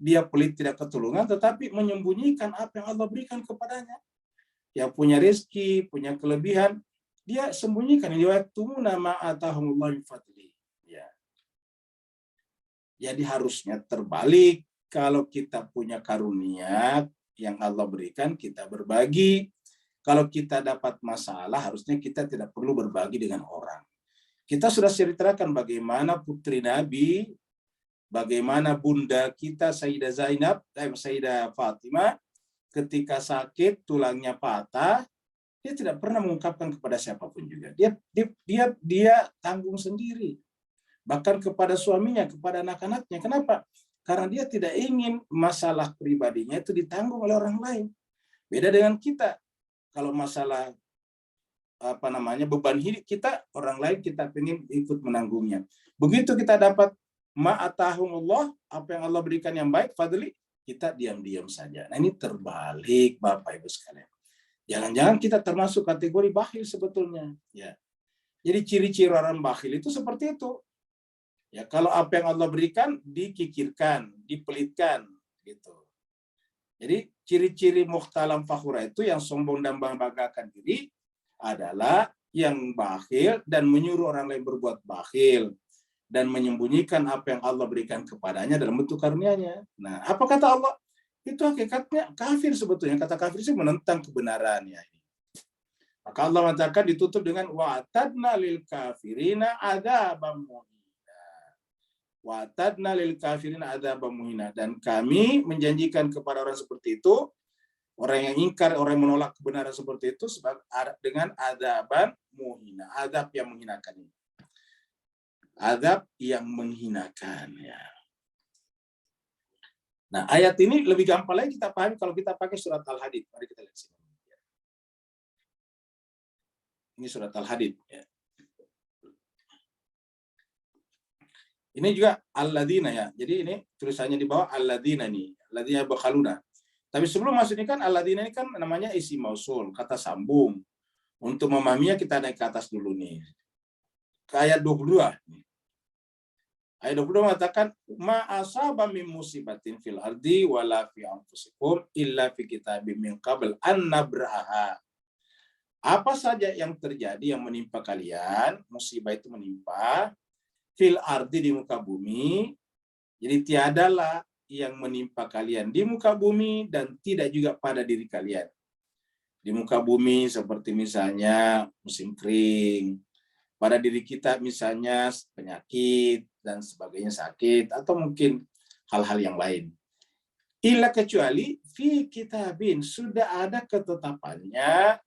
Dia pelit tidak ketulungan, tetapi menyembunyikan apa yang Allah berikan kepadanya. Yang punya rezeki, punya kelebihan, dia sembunyikan. Yaktumuna ma atahumullahu min fadlih. Ya. Jadi harusnya terbalik. Kalau kita punya karunia yang Allah berikan, kita berbagi. Kalau kita dapat masalah, harusnya kita tidak perlu berbagi dengan orang. Kita sudah ceritakan bagaimana putri Nabi, bagaimana bunda kita Sayyidah Fatimah, ketika sakit tulangnya patah, dia tidak pernah mengungkapkan kepada siapapun juga. Dia tanggung sendiri. Bahkan kepada suaminya, kepada anak-anaknya. Kenapa? Karena dia tidak ingin masalah pribadinya itu ditanggung oleh orang lain. Beda dengan kita. Kalau masalah beban hidup kita, orang lain kita ingin ikut menanggungnya. Begitu kita dapat ma'atahumullah, apa yang Allah berikan yang baik, fadli, kita diam-diam saja. Nah, ini terbalik, Bapak Ibu sekalian. Jangan-jangan kita termasuk kategori bakhil sebetulnya. Ya. Jadi ciri-ciri orang bakhil itu seperti itu. Ya, kalau apa yang Allah berikan dikikirkan, dipelitkan, gitu. Jadi ciri-ciri mukhtalam fakhura itu yang sombong dan membanggakan diri adalah yang bakhil dan menyuruh orang lain berbuat bakhil dan menyembunyikan apa yang Allah berikan kepadanya dalam bentuk karunia-Nya. Nah, apa kata Allah? Itu hakikatnya kafir sebetulnya. Kata kafir itu menentang kebenarannya. Maka Allah mengatakan ditutup dengan wa'tadna lil kafirina adzabam muhina. Wa'tadna lil kafirina adzabam muhina. Dan kami menjanjikan kepada orang seperti itu, orang yang ingkar, orang yang menolak kebenaran seperti itu dengan adzaban muhina, azab yang menghinakan ini. Azab yang menghinakan, ya. Nah, ayat ini lebih gampang lagi kita pahami kalau kita pakai surat Al-Hadid. Mari kita lihat sini. Ini surat Al-Hadid. Ya. Ini juga alladzina, ya. Jadi ini tulisannya di bawah alladzina nih. Alladzina bakhaluna. Tapi sebelum masuk ini kan alladzina ini kan namanya isi mausul, kata sambung. Untuk memahaminya kita naik ke atas dulu nih. Ke ayat 22. Ayat 22 mengatakan ma asaba min musibatin fil ardi wala fi anfusikum illa fi kitabim min qabl an nabraha. Apa saja yang terjadi yang menimpa kalian, musibah itu menimpa fil ardi di muka bumi. Jadi tiadalah yang menimpa kalian di muka bumi dan tidak juga pada diri kalian. Di muka bumi seperti misalnya musim kering, pada diri kita misalnya penyakit dan sebagainya, sakit, atau mungkin hal-hal yang lain. Illa kecuali fi kitabin, sudah ada ketetapannya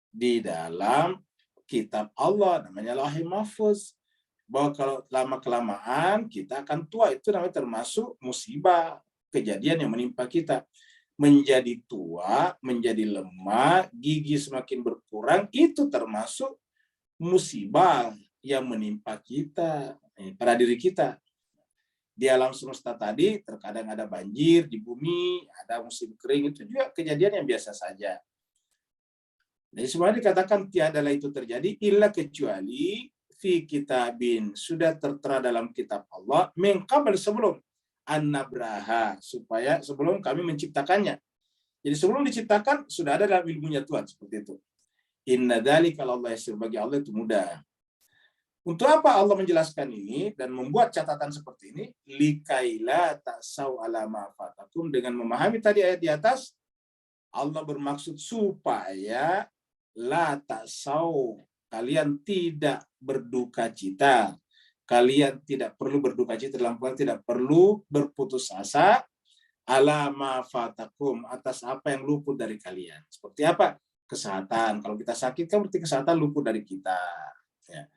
di dalam kitab Allah, namanya Lauhul Mahfuz, bahwa kalau lama-kelamaan kita akan tua. Itu namanya termasuk musibah, kejadian yang menimpa kita. Menjadi tua, menjadi lemah, gigi semakin berkurang, itu termasuk musibah yang menimpa kita, pada diri kita. Di alam semesta tadi terkadang ada banjir di bumi, ada musim kering, itu juga kejadian yang biasa saja. Jadi semua dikatakan tiadalah itu terjadi illa kecuali fi kitabin, sudah tertera dalam kitab Allah min qabl, sebelum an-nabraha, supaya sebelum kami menciptakannya. Jadi sebelum diciptakan sudah ada dalam ilmunya Tuhan, seperti itu. Inna dzalika Allah yasir, bagi Allah itu mudah. Untuk apa Allah menjelaskan ini dan membuat catatan seperti ini? Likaila ta'sau ala ma fatakum, dengan memahami tadi ayat di atas, Allah bermaksud supaya la ta'sau, kalian tidak berduka cita. Kalian tidak perlu berduka cita, dalam artian tidak perlu berputus asa ala ma fatakum, atas apa yang luput dari kalian. Seperti apa? Kesehatan. Kalau kita sakit kan berarti kesehatan luput dari kita. Ya.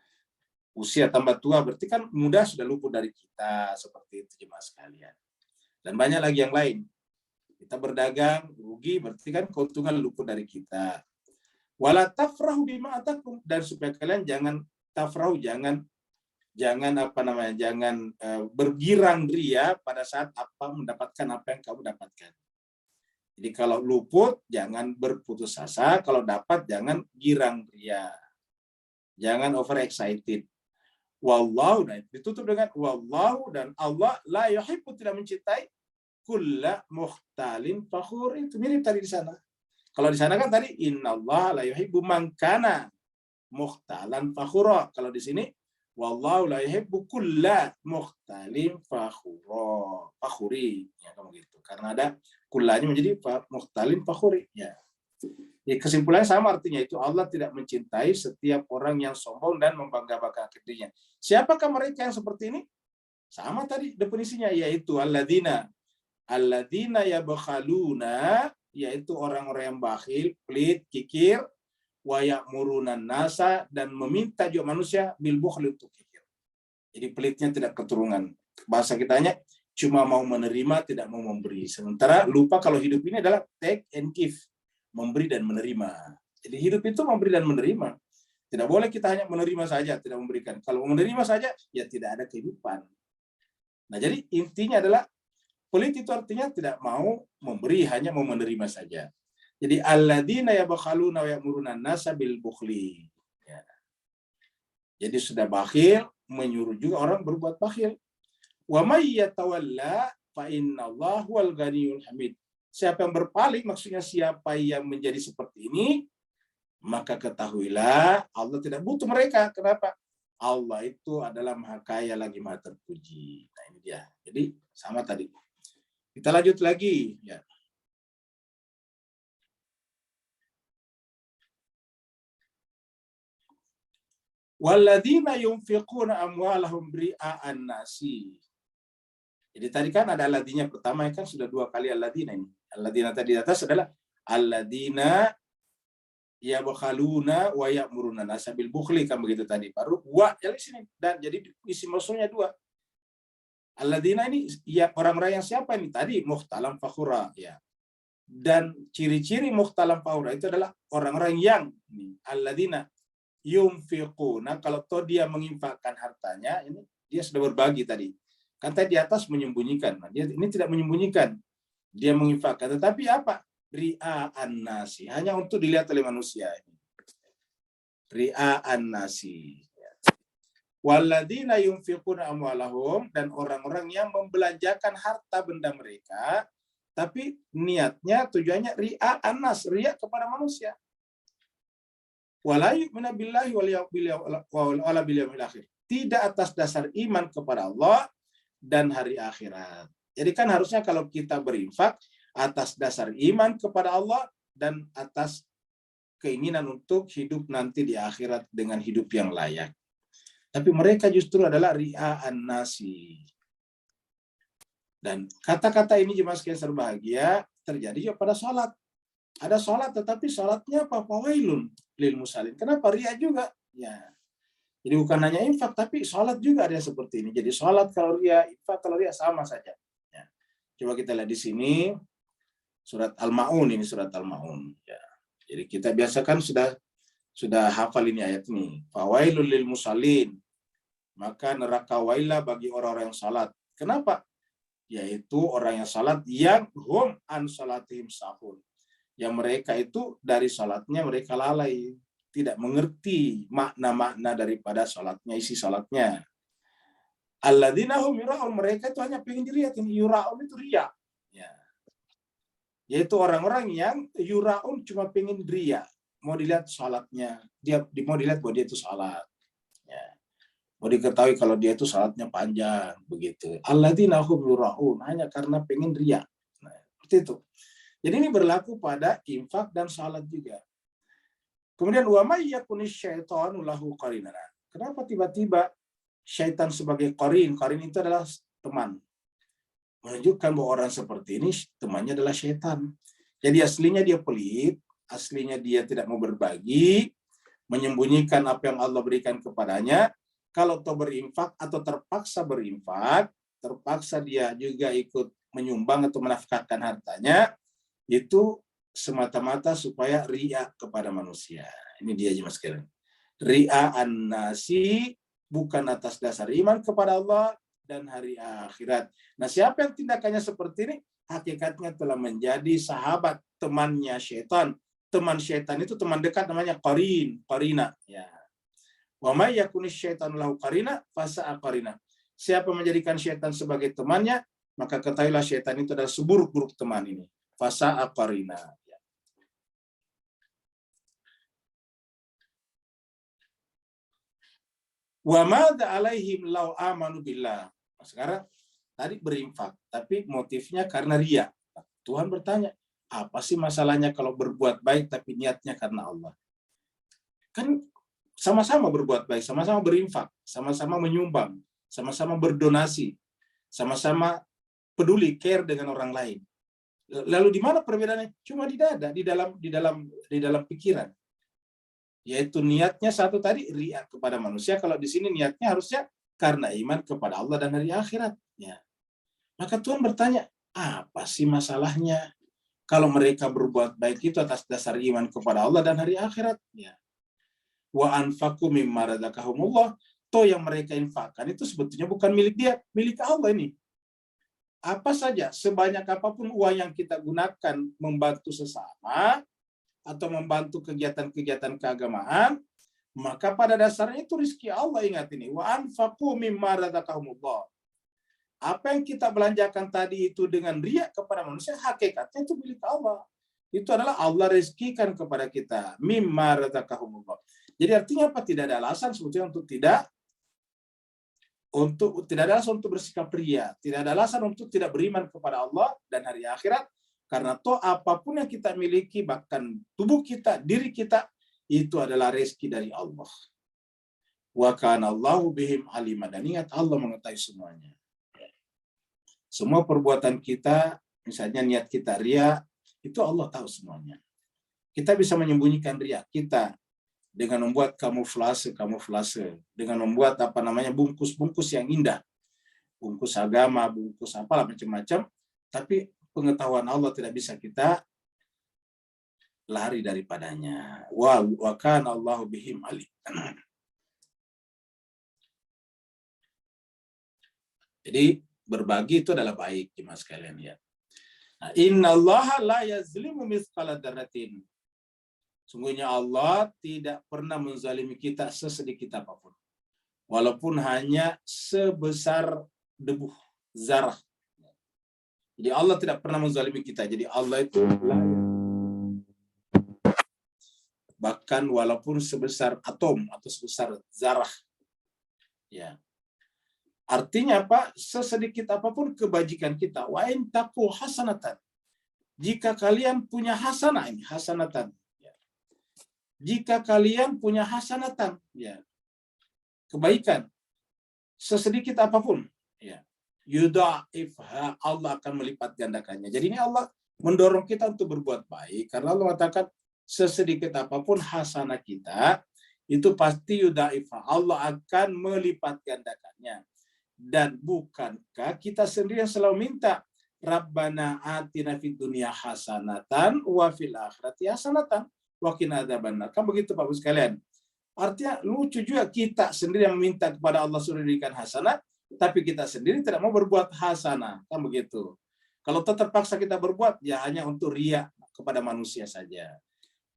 Usia tambah tua berarti kan muda sudah luput dari kita. Seperti itu jemaah sekalian. Dan banyak lagi yang lain. Kita berdagang, rugi berarti kan keuntungan luput dari kita. Wala tafrahu bima atakum, dan supaya kalian jangan tafrahu, jangan bergirang ria pada saat mendapatkan apa yang kamu dapatkan. Jadi kalau luput jangan berputus asa, kalau dapat jangan girang ria. Jangan overexcited. Wallahu, dan ditutup dengan wallahu, dan Allah la yuhibbu, tidak mencintai kulla mukhtalin fakhur. Itu mirip tadi di sana. Kalau di sana kan tadi innallaha la yuhibbu man kana mukhtalan fakhura. Kalau di sini wallahu la yuhibbu kulla mukhtalin fakhuri. Ya kamu gitu. Karena ada kullanya menjadi mukhtalin fakhuri. Ya. Jadi kesimpulannya sama, artinya itu Allah tidak mencintai setiap orang yang sombong dan membangga-banggakan dirinya. Siapakah mereka yang seperti ini? Sama tadi definisinya, yaitu alladzina yabkhaluna, yaitu orang-orang yang bakhil, pelit, kikir, wa ya'murunan nasa, dan meminta juga manusia bil bukhli, untuk kikir. Jadi pelitnya tidak keturunan. Bahasa kitanya cuma mau menerima, tidak mau memberi. Sementara lupa kalau hidup ini adalah take and give, memberi dan menerima. Jadi hidup itu memberi dan menerima. Tidak boleh kita hanya menerima saja, tidak memberikan. Kalau menerima saja, ya tidak ada kehidupan. Nah, jadi intinya adalah pelit itu artinya tidak mau memberi, hanya mau menerima saja. Jadi alladzina yabkhaluna wa ya'muruna an-nasa bil bukhli. Ya. Jadi sudah bakhil, menyuruh juga orang berbuat bakhil. Wa may yatawalla fa innallaha huwal ghaniyyul hamid. Siapa yang berpaling, maksudnya siapa yang menjadi seperti ini, maka ketahuilah Allah tidak butuh mereka. Kenapa? Allah itu adalah maha kaya lagi maha terpuji. Nah ini dia. Jadi sama tadi. Kita lanjut lagi. Ya. Walladzina yunfiquna amwalahum ri'a'an nasi. Jadi tadi kan ada alladzina pertama, kan sudah dua kali alladzina ini. Alladzina tadi di atas adalah alladzina yabkhaluna wa ya'muruna nasa bil bukhli, kan begitu tadi. Baru wa jadi sini, dan jadi isim mausulnya dua. Alladzina ini ya orang-orang yang siapa ini? Tadi mukhtalam fakhura, ya. Dan ciri-ciri mukhtalam fakhura itu adalah orang-orang yang alladzina yunfiquna, kalau toh dia menginfakkan hartanya, ini dia sudah berbagi tadi. Kan tadi di atas menyembunyikan. Nah, dia ini tidak menyembunyikan. Dia menginfakkan, tetapi apa? Ri'a'an nasi, hanya untuk dilihat oleh manusia ini. Ri'a'an nasi. Walladzina yunfiquna amwalahum, dan orang-orang yang membelanjakan harta benda mereka, tapi niatnya, tujuannya ri'a'an nas, riya kepada manusia. Wala yu'minu billahi wala bil yawmil akhir. Tidak atas dasar iman kepada Allah dan hari akhirat. Jadi kan harusnya kalau kita berinfak atas dasar iman kepada Allah dan atas keinginan untuk hidup nanti di akhirat dengan hidup yang layak. Tapi mereka justru adalah ri'a'an nasi. Dan kata-kata ini jemaah sekalian berbahagia terjadi juga pada sholat. Ada sholat, tetapi sholatnya apa? Fawailun lil musallin. Kenapa? Ria juga. Ya. Jadi bukan hanya infak, tapi sholat juga ada seperti ini. Jadi sholat kalau ria, infak kalau ria sama saja. Ya. Coba kita lihat di sini surat Al-Maun, ini surat Al-Maun. Ya. Jadi kita biasakan sudah hafal ini ayat ini. Fawailul lil musallin. Maka neraka wailah bagi orang-orang yang sholat. Kenapa? Yaitu orang yang sholat yang hum an sholatihim sahun. Yang mereka itu dari sholatnya mereka lalai, tidak mengerti makna-makna daripada sholatnya, isi sholatnya. Alladzina hum yura'un, mereka itu hanya pengen dilihatin. Yura'un itu riya. Ya. Yaitu orang-orang yang yura'un cuma pengen riya. Mau dilihat sholatnya, dia mau dilihat bahwa dia itu sholat. Ya. Mau diketahui kalau dia itu sholatnya panjang, begitu. Alladzina hum yura'un, hanya karena pengen riya. Nah, seperti itu. Jadi ini berlaku pada infak dan sholat juga. Kemudian wa may yakunis syaitanu lahu qarinan. Kenapa tiba-tiba syaitan sebagai qarin? Qarin itu adalah teman. Menunjukkan bahwa orang seperti ini temannya adalah syaitan. Jadi aslinya dia pelit, aslinya dia tidak mau berbagi, menyembunyikan apa yang Allah berikan kepadanya. Kalau toh berinfak atau terpaksa berinfak, terpaksa dia juga ikut menyumbang atau menafkahkan hartanya, itu semata-mata supaya riya kepada manusia. Ini dia Jemaah sekalian. Riya an-nasi, bukan atas dasar iman kepada Allah dan hari akhirat. Nah, siapa yang tindakannya seperti ini, hakikatnya telah menjadi sahabat temannya syaitan. Teman syaitan itu teman dekat namanya qarin, qarina. Ya. Wa may yakunis syaitanu lahu qarina fasa'a qarina. Siapa menjadikan syaitan sebagai temannya, maka ketahuilah syaitan itu adalah seburuk-buruk teman ini. Fasa'a qarina. Wa madza alaihim law amanu billah. Sekarang tadi berinfak, tapi motifnya karena riya. Tuhan bertanya, apa sih masalahnya kalau berbuat baik tapi niatnya karena Allah? Kan sama-sama berbuat baik, sama-sama berinfak, sama-sama menyumbang, sama-sama berdonasi, sama-sama peduli, care dengan orang lain. Lalu di mana perbedaannya? Cuma di dada, di dalam pikiran. Yaitu niatnya satu tadi riya kepada manusia. Kalau di sini niatnya harusnya karena iman kepada Allah dan hari akhirat. Ya. Maka Tuhan bertanya, apa sih masalahnya kalau mereka berbuat baik itu atas dasar iman kepada Allah dan hari akhirat? Ya. Wa anfaqu mimma razaqahumullah. Toh yang mereka infakkan itu sebetulnya bukan milik dia, milik Allah ini. Apa saja, sebanyak apapun uang yang kita gunakan membantu sesama atau membantu kegiatan-kegiatan keagamaan, maka pada dasarnya itu rezeki Allah. Ingat ini, wa anfaqu mimma razaqahumullah. Apa yang kita belanjakan tadi itu dengan riya kepada manusia, hakikatnya itu milik Allah. Itu adalah Allah rezekikan kepada kita, mimma razaqahumullah. Jadi artinya apa? Tidak ada alasan sebetulnya untuk tidak ada alasan untuk bersikap riya, tidak ada alasan untuk tidak beriman kepada Allah dan hari akhirat. Karena toh apapun yang kita miliki, bahkan tubuh kita, diri kita, itu adalah rezeki dari Allah. Wa kana Allahu bihim alima. Dan ingat, Allah mengetahui semuanya. Semua perbuatan kita, misalnya niat kita riya, itu Allah tahu semuanya. Kita bisa menyembunyikan riya kita dengan membuat kamuflase, dengan membuat bungkus-bungkus yang indah, bungkus agama, bungkus apalah macam-macam, tapi pengetahuan Allah tidak bisa kita lari daripadanya. Wa kana Allahu bihim alim. Jadi berbagi itu adalah baik, jemaah sekalian ya. Nah, innallaha la yazlimu mithqala dzarratin. Sungguhnya Allah tidak pernah menzalimi kita sesedikit apapun. Walaupun hanya sebesar debu, zarah. Jadi Allah tidak pernah menzalimi kita. Jadi Allah itu bahkan walaupun sebesar atom atau sebesar zarah. Ya. Artinya apa? Sesedikit apapun kebajikan kita. Wa in taku hasanatan. Jika kalian punya hasanah, ini hasanatan. Ya. Jika kalian punya hasanatan, ya. Kebaikan sesedikit apapun, ya. Yudha'ifha, Allah akan melipat gandakannya. Jadi ini Allah mendorong kita untuk berbuat baik karena Allah mengatakan sesedikit apapun hasanah kita itu pasti yudha'ifha, Allah akan melipat gandakannya. Dan bukankah kita sendiri yang selalu minta Rabbana atina fid dunya hasanatan wa fil akhirati hasanatan wa qina adzabannar. Kan begitu Bapak sekalian. Artinya lucu juga kita sendiri yang meminta kepada Allah suruh diberikan hasanah, tapi kita sendiri tidak mau berbuat hasanah, kan begitu. Kalau terpaksa kita berbuat, ya hanya untuk riya kepada manusia saja.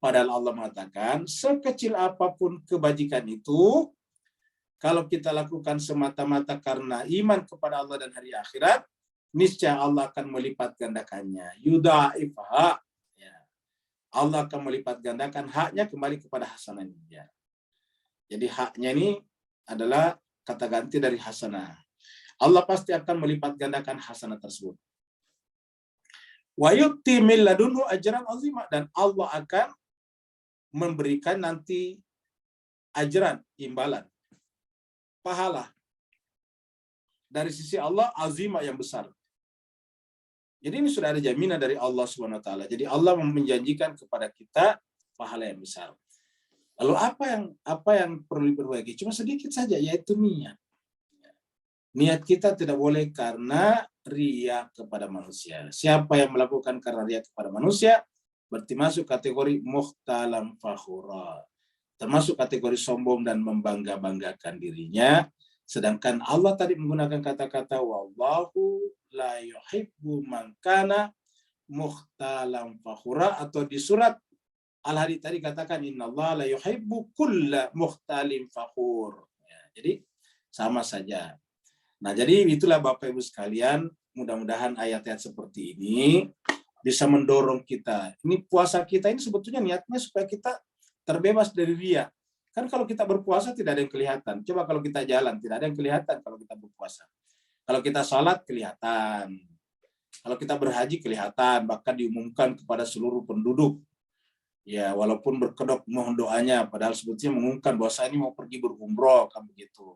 Padahal Allah mengatakan, sekecil apapun kebajikan itu, kalau kita lakukan semata-mata karena iman kepada Allah dan hari akhirat, niscaya Allah akan melipat gandakannya. Yudha'ifha. Ya. Allah akan melipat gandakan haknya kembali kepada hasanahnya. Jadi haknya ini adalah kata ganti dari hasanah. Allah pasti akan melipat gandakan hasanah tersebut. Wa yu'ti min ladunhu ajran azima, dan Allah akan memberikan nanti ajaran, imbalan, pahala dari sisi Allah azimah yang besar. Jadi ini sudah ada jaminan dari Allah Subhanahu wa taala. Jadi Allah menjanjikan kepada kita pahala yang besar. Lalu apa yang perlu diperbaiki? Cuma sedikit saja, yaitu niat. Niat kita tidak boleh karena riya kepada manusia. Siapa yang melakukan karena riya kepada manusia berarti masuk kategori mukhtalam fakhura. Termasuk kategori sombong dan membangga-banggakan dirinya. Sedangkan Allah tadi menggunakan kata-kata wallahu la yuhibbu man kana mukhtalam fakhura, atau di surat Al-Hadid tadi katakan innallaha la yuhibbu kulla mukhtalin fakhur. Ya, jadi sama saja. Nah, jadi itulah Bapak Ibu sekalian, mudah-mudahan ayat-ayat seperti ini bisa mendorong kita. Ini puasa kita ini sebetulnya niatnya supaya kita terbebas dari riya. Kan kalau kita berpuasa tidak ada yang kelihatan. Coba kalau kita jalan, tidak ada yang kelihatan kalau kita berpuasa. Kalau kita salat kelihatan. Kalau kita berhaji kelihatan, bahkan diumumkan kepada seluruh penduduk. Ya, walaupun berkedok mohon doanya, padahal sebetulnya mengumumkan bahwa saya ini mau pergi berumroh, kan begitu.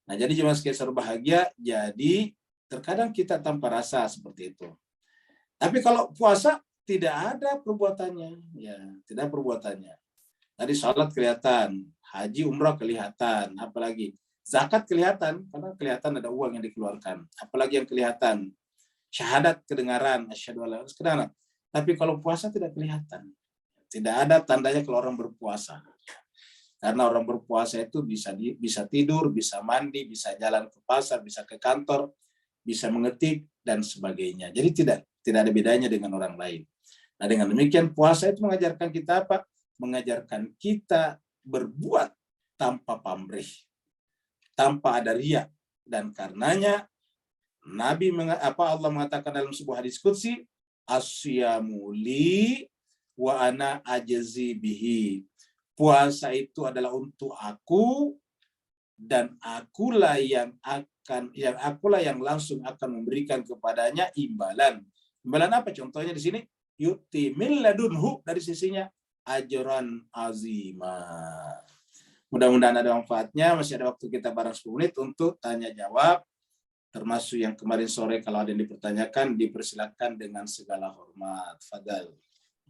Nah, jadi jemaah sekalian berbahagia, jadi terkadang kita tanpa rasa seperti itu. Tapi kalau puasa tidak ada perbuatannya, ya, tidak perbuatannya. Tadi salat kelihatan, haji umrah kelihatan, apalagi zakat kelihatan karena kelihatan ada uang yang dikeluarkan. Apalagi yang kelihatan, syahadat kedengaran, asyhadu alla ilaha illallah. Tapi kalau puasa tidak kelihatan. Tidak ada tandanya kalau orang berpuasa. Karena orang berpuasa itu bisa tidur, bisa mandi, bisa jalan ke pasar, bisa ke kantor, bisa mengetik dan sebagainya. Jadi tidak ada bedanya dengan orang lain. Nah, dengan demikian puasa itu mengajarkan kita apa? Mengajarkan kita berbuat tanpa pamrih, tanpa ada riya, dan karenanya Allah mengatakan dalam sebuah hadis qudsi, asyamu li wa ana ajzi bihi. Puasa itu adalah untuk aku dan akulah yang langsung akan memberikan kepadanya imbalan. Imbalan apa? Contohnya di sini, yu'ti min ladunhu, dari sisinya ajran azima. Mudah-mudahan ada manfaatnya. Masih ada waktu kita barang 10 menit untuk tanya jawab. Termasuk yang kemarin sore kalau ada yang dipertanyakan, dipersilakan dengan segala hormat. Fadal.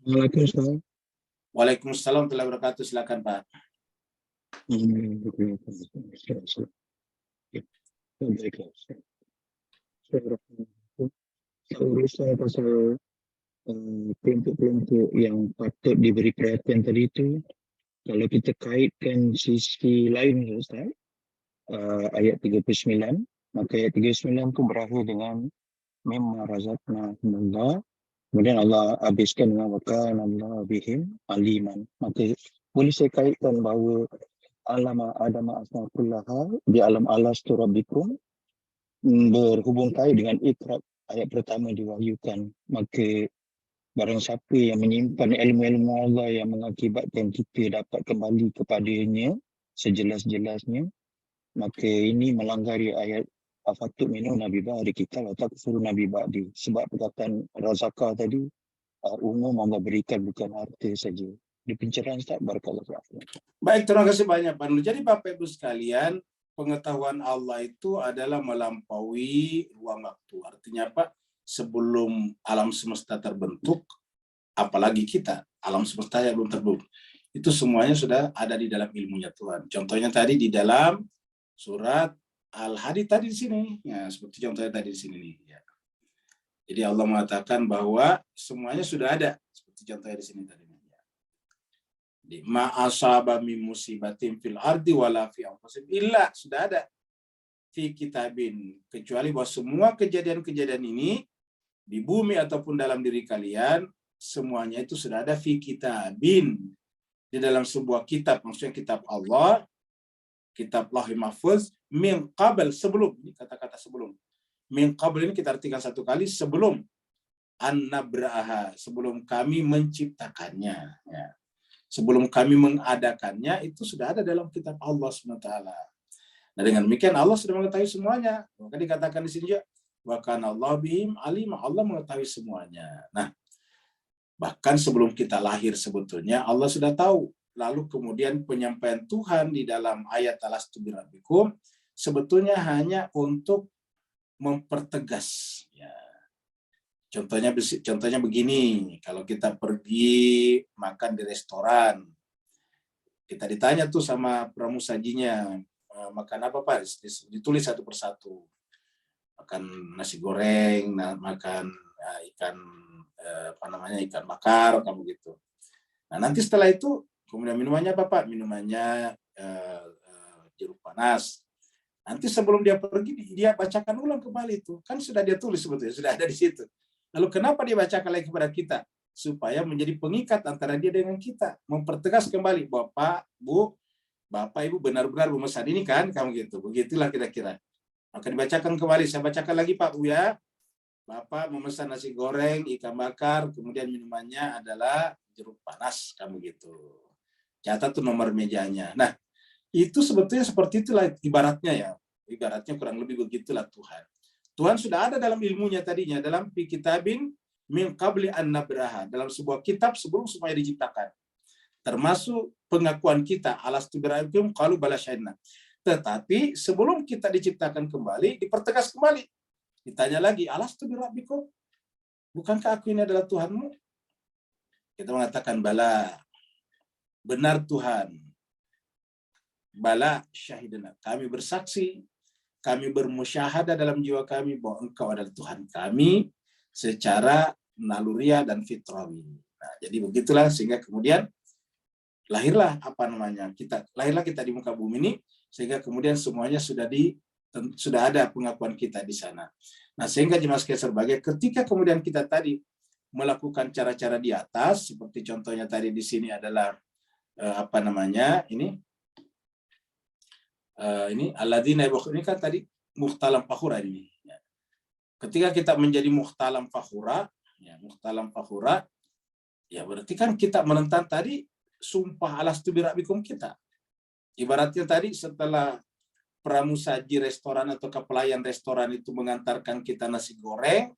Waalaikumsalam. Waalaikumsalam warahmatullahi wabarakatuh. Silakan Pak. Urusan pasal kelompok-kelompok yang patut diberi perhatian tadi itu, kalau kita kaitkan sisi lain, Ustaz, ayat 39, maka ayat 39 itu berakhir dengan mimma razaqna Allah. Kemudian Allah habiskan dengan wakana Allah bihim aliman. Maka boleh saya kaitkan bahawa alam Adam asmakullaha di alam alas tu rabbikum berhubung kait dengan Iqra, ayat pertama diwahyukan. Maka barang siapa yang menyimpan ilmu-ilmu Allah yang mengakibatkan kita dapat kembali kepadanya sejelas-jelasnya, maka ini melanggar ayat afattu minhu nabi ba'di kita wa takfuru nabi ba'di. Sebab perkataan razaqah tadi umum Allah berikan, bukan harta saja. Di pencerahan Ustaz, barakallahu fiikum. Baik, terima kasih banyak Pak Nur. Jadi Bapak Ibu sekalian, pengetahuan Allah itu adalah melampaui ruang waktu. Artinya apa? Sebelum alam semesta terbentuk, apalagi kita, alam semesta yang belum terbentuk, itu semuanya sudah ada di dalam ilmunya Tuhan. Contohnya tadi di dalam surat Al-Hadid tadi di sini, ya, seperti contohnya tadi di sini nih. Ya. Jadi Allah mengatakan bahwa semuanya sudah ada, seperti contohnya di sini tadi. Ya. Di ma'asaba min musibatin fil ardi wala fi anfusikum illa, sudah ada fi kitabin, kecuali bahwa semua kejadian-kejadian ini di bumi ataupun dalam diri kalian, semuanya itu sudah ada fi kitabin, di dalam sebuah kitab, maksudnya kitab Allah, kitab Lauhul Mahfuz, min qabl, sebelum, ini kata-kata sebelum. Min qabl ini kita artikan satu kali, sebelum an-nabraha, sebelum kami menciptakannya, ya. Sebelum kami mengadakannya, itu sudah ada dalam kitab Allah SWT. Nah, dengan demikian Allah sudah mengetahui semuanya. Maka dikatakan di sini juga, wa kana Allah bihim alim, Allah mengetahui semuanya. Nah, Bahkan sebelum kita lahir sebetulnya Allah sudah tahu. Lalu kemudian penyampaian Tuhan di dalam ayat alastu birabbikum sebetulnya hanya untuk mempertegas. Ya. Contohnya begini, kalau kita pergi makan di restoran, kita ditanya tuh sama pramusajinya, makan apa Pak? Ditulis satu persatu. Makan nasi goreng, makan ikan ikan bakar, kamu gitu. Nah nanti setelah itu kemudian minumannya apa Pak? Minumannya jeruk panas. Nanti sebelum dia pergi dia bacakan ulang kembali itu, kan sudah dia tulis sebetulnya, sudah ada di situ. Lalu kenapa dia bacakan lagi kepada kita? Supaya menjadi pengikat antara dia dengan kita, mempertegas kembali Bapak, Bu, Bapak Ibu benar-benar memesan ini kan, kamu gitu. Begitulah kira-kira. Maka dibacakan kembali, saya bacakan lagi Pak Bu ya. Bapak memesan nasi goreng, ikan bakar, kemudian minumannya adalah jeruk panas, kamu gitu. Catat tuh nomor mejanya. Nah, itu sebetulnya seperti itulah ibaratnya ya. Ibaratnya kurang lebih begitulah Tuhan. Tuhan sudah ada dalam ilmunya tadinya, dalam fi kitabin min qabli an nabraha, dalam sebuah kitab sebelum semuanya diciptakan. Termasuk pengakuan kita, alastu birabbikum qalu bala syahidna. Tetapi sebelum kita diciptakan kembali, dipertegas kembali. Ditanya lagi, alastu birabbikum? Bukankah aku ini adalah Tuhanmu? Kita mengatakan bala. Benar Tuhan. Bala syahidna. Kami bersaksi, kami bermusyahadah dalam jiwa kami bahwa Engkau adalah Tuhan kami secara naluriah dan fitrawi. Nah, jadi begitulah sehingga kemudian lahirlah lahirlah kita di muka bumi ini sehingga kemudian semuanya sudah ada pengakuan kita di sana. Nah, sehingga jemaah sekalian sebagai ketika kemudian kita tadi melakukan cara-cara di atas seperti contohnya tadi di sini adalah ini alladzina ini kan tadi muhtalam fakhura ini. Ketika kita menjadi muhtalam fakhura, ya berarti kan kita menentang tadi sumpah alastu birabbikum kita. Ibaratnya tadi setelah pramusaji restoran atau pelayan restoran itu mengantarkan kita nasi goreng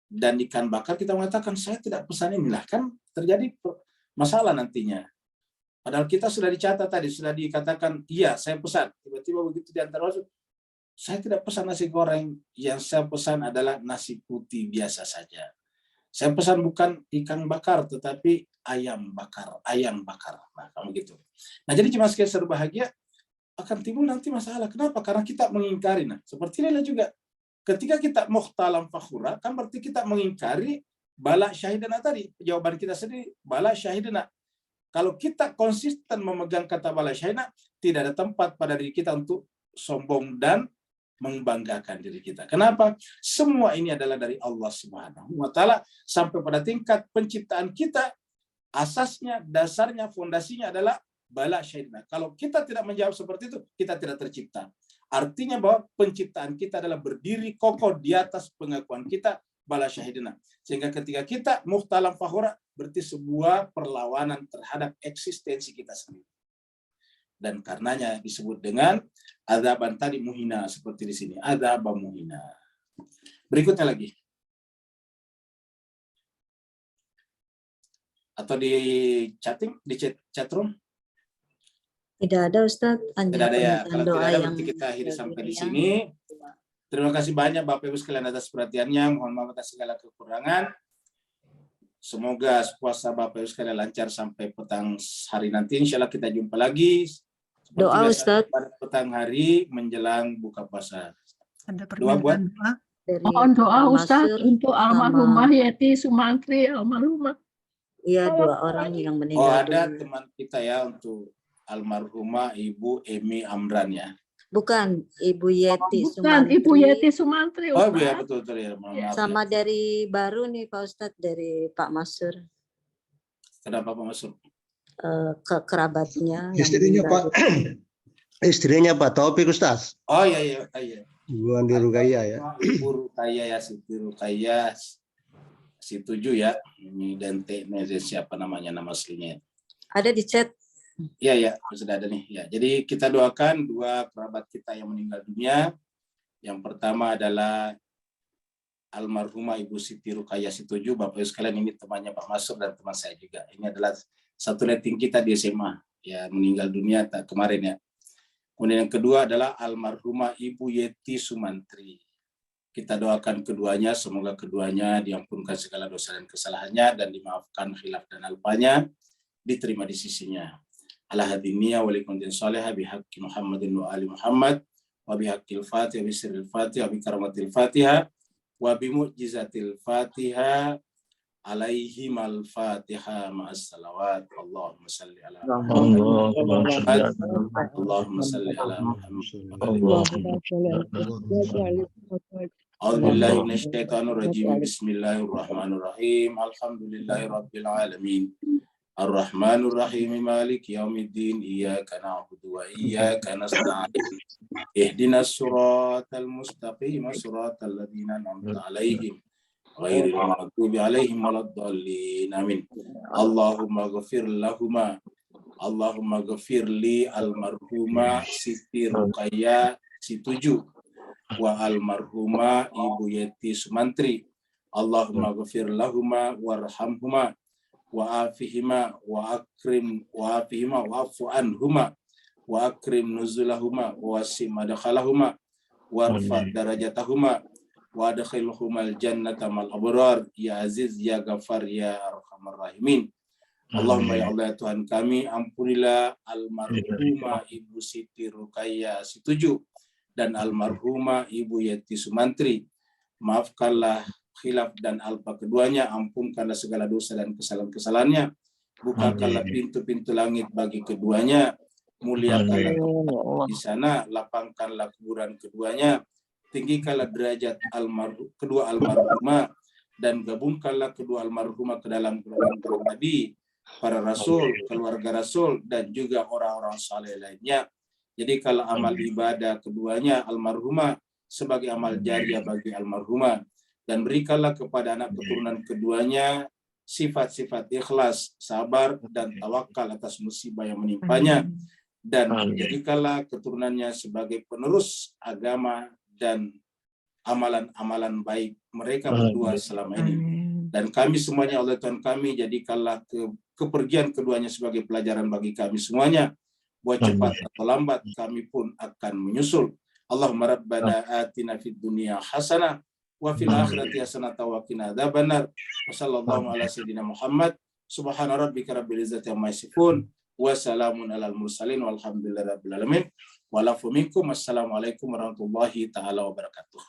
dan ikan bakar, kita mengatakan saya tidak pesan ini, lah kan terjadi masalah nantinya. Padahal kita sudah dicatat tadi, sudah dikatakan, iya saya pesan. Tiba-tiba begitu di antara masuk, saya tidak pesan nasi goreng, yang saya pesan adalah nasi putih biasa saja. Saya pesan bukan ikan bakar, tetapi ayam bakar. Nah, kamu gitu. Nah, jadi jemaah sekalian berbahagia, akan timbul nanti masalah. Kenapa? Karena kita mengingkari. Nah, seperti inilah juga. Ketika kita muhtalam fakhura, kan berarti kita mengingkari bala syahidana tadi. Jawaban kita sendiri, bala syahidana. Kalau kita konsisten memegang kata bala syahidana, tidak ada tempat pada diri kita untuk sombong dan membanggakan diri kita. Kenapa? Semua ini adalah dari Allah Subhanahu wa Ta'ala sampai pada tingkat penciptaan kita, asasnya, dasarnya, fondasinya adalah bala syahidna. Kalau kita tidak menjawab seperti itu, kita tidak tercipta. Artinya bahwa penciptaan kita adalah berdiri kokoh di atas pengakuan kita bala syahidna. Sehingga ketika kita muhtalam fakhura, berarti sebuah perlawanan terhadap eksistensi kita sendiri. Dan karenanya disebut dengan adzaban tadi muhina, seperti di sini, adzaban muhina. Berikutnya lagi. Atau di chatting, di chat room? Tidak ada Ustadz. Tidak ada ya. Kalau tidak ada berarti kita akhiri sampai di sini. Terima kasih banyak Bapak Ibu sekalian atas perhatiannya. Mohon maaf atas segala kekurangan. Semoga puasa Bapak Ibu sekalian lancar sampai petang hari nanti. Insya Allah kita jumpa lagi. Doa Ustadz. Pada petang hari menjelang buka puasa. Ada Doa buat doa. Dari Mohon doa Pak Ustadz Masyur untuk almarhumah sama- Yeti Sumantri, almarhumah. Iya, 2 orang yang Oh, meninggal ada dunia. teman kita ya untuk almarhumah Ibu Emi Amran ya. Bukan Ibu Yeti Bukan, Sumantri. Ibu Yeti Sumantri, Oh Ustadz. iya betul ya. Mohon maaf Sama ya. dari baru nih Pak Ustadz, dari Pak Masyur. Kenapa Pak Masuk? Kerabatnya. yang Istrinya meninggal Pak, istrinya Pak Taufik Ustaz, Oh iya. Bu Andi Rugaya ya. Ibu Rukaya ya, Siti Rukaya si 7 ya. Ini Dente siapa namanya, nama aslinya. Ada di chat. Iya, sudah ada nih. Ya, jadi kita doakan 2 kerabat kita yang meninggal dunia. Yang pertama adalah almarhumah Ibu Siti Rukayah Situju. Bapak Ibu sekalian, ini temannya Pak Masur dan teman saya juga. Ini adalah satu rating kita di SMA, ya, meninggal dunia kemarin ya. Kemudian yang kedua adalah almarhumah Ibu Yeti Sumantri. Kita doakan keduanya, semoga keduanya diampunkan segala dosa dan kesalahannya dan dimaafkan khilaf dan alpanya, diterima di sisinya. Ala hadiniya wa likuntin salihah bihaqqi Muhammadin wa ali Muhammad wa bihaqqil Fatihah wa bisirril Fatihah wa bikaramatil Fatihah wa bimu'jizatil Fatihah alaihim al-Fatihah ma'as salawat. Allahumma salli ala Muhammad. Allahumma salli ala Muhammad. A'udzubillahi minasyaitonir rajim. Bismillahirrahmanirrahim. Alhamdulillahirabbil alamin. Ar-Rahmanir Rahim Maliki Yaumiddin. Iyyaka na'budu wa iyyaka nasta'in. Ihdinas siratal mustaqim, siratal ladzina an'amta 'alaihim ghairil maghdubi 'alaihim waladdallin. Amin. Allahumma ghfir lahuma. Allahumma ghfir li almarhumah Siti Rukayah Situju wa almarhumah Ibu Yeti Sumantri. Allahumma ghfir lahuma warhamhuma wa afihima wa akrim wa afihima wa afu anhuma wa akrim nuzulahuma wa wasi' madkhalahuma warfa darajatahuma wa adkhilhumal jannata mal abrar ya aziz ya ghafar ya arhamar rahimin. Allahumma ya Allah, Tuhan kami, ampunilah almarhumah Ibu Siti Rukayah Situju dan almarhumah Ibu Yeti Sumantri. Maafkanlah khilaf dan alpa keduanya, ampunkanlah segala dosa dan kesalahan-kesalahannya, bukakanlah pintu-pintu langit bagi keduanya, muliakanlah di sana, lapangkanlah kuburan keduanya, tinggikanlah derajat kedua almarhumah, dan gabungkanlah kedua almarhumah ke dalam golongan Nabi, para rasul, keluarga rasul, dan juga orang-orang saleh lainnya. Jadi kalau amal ibadah keduanya almarhumah sebagai amal jariah bagi almarhumah, dan berikanlah kepada anak keturunan keduanya sifat-sifat ikhlas, sabar, dan tawakal atas musibah yang menimpanya, dan jadikanlah keturunannya sebagai penerus agama dan amalan-amalan baik mereka berdua selama ini. Dan kami semuanya, Allah Tuhan kami, jadikanlah kepergian keduanya sebagai pelajaran bagi kami semuanya, buat cepat atau lambat kami pun akan menyusul. Allahumma rabbana atina fid dunya hasanah wa fil akhirati hasanatan wa qina adzabannar. Wa sallallahu ala sayyidina Muhammad. Subhana rabbika rabbil izzati amma yasifun wa salamun alal mursalin walhamdulillahi rabbil alamin. Wa lafu minkum. Assalamualaikum warahmatullahi taala wabarakatuh.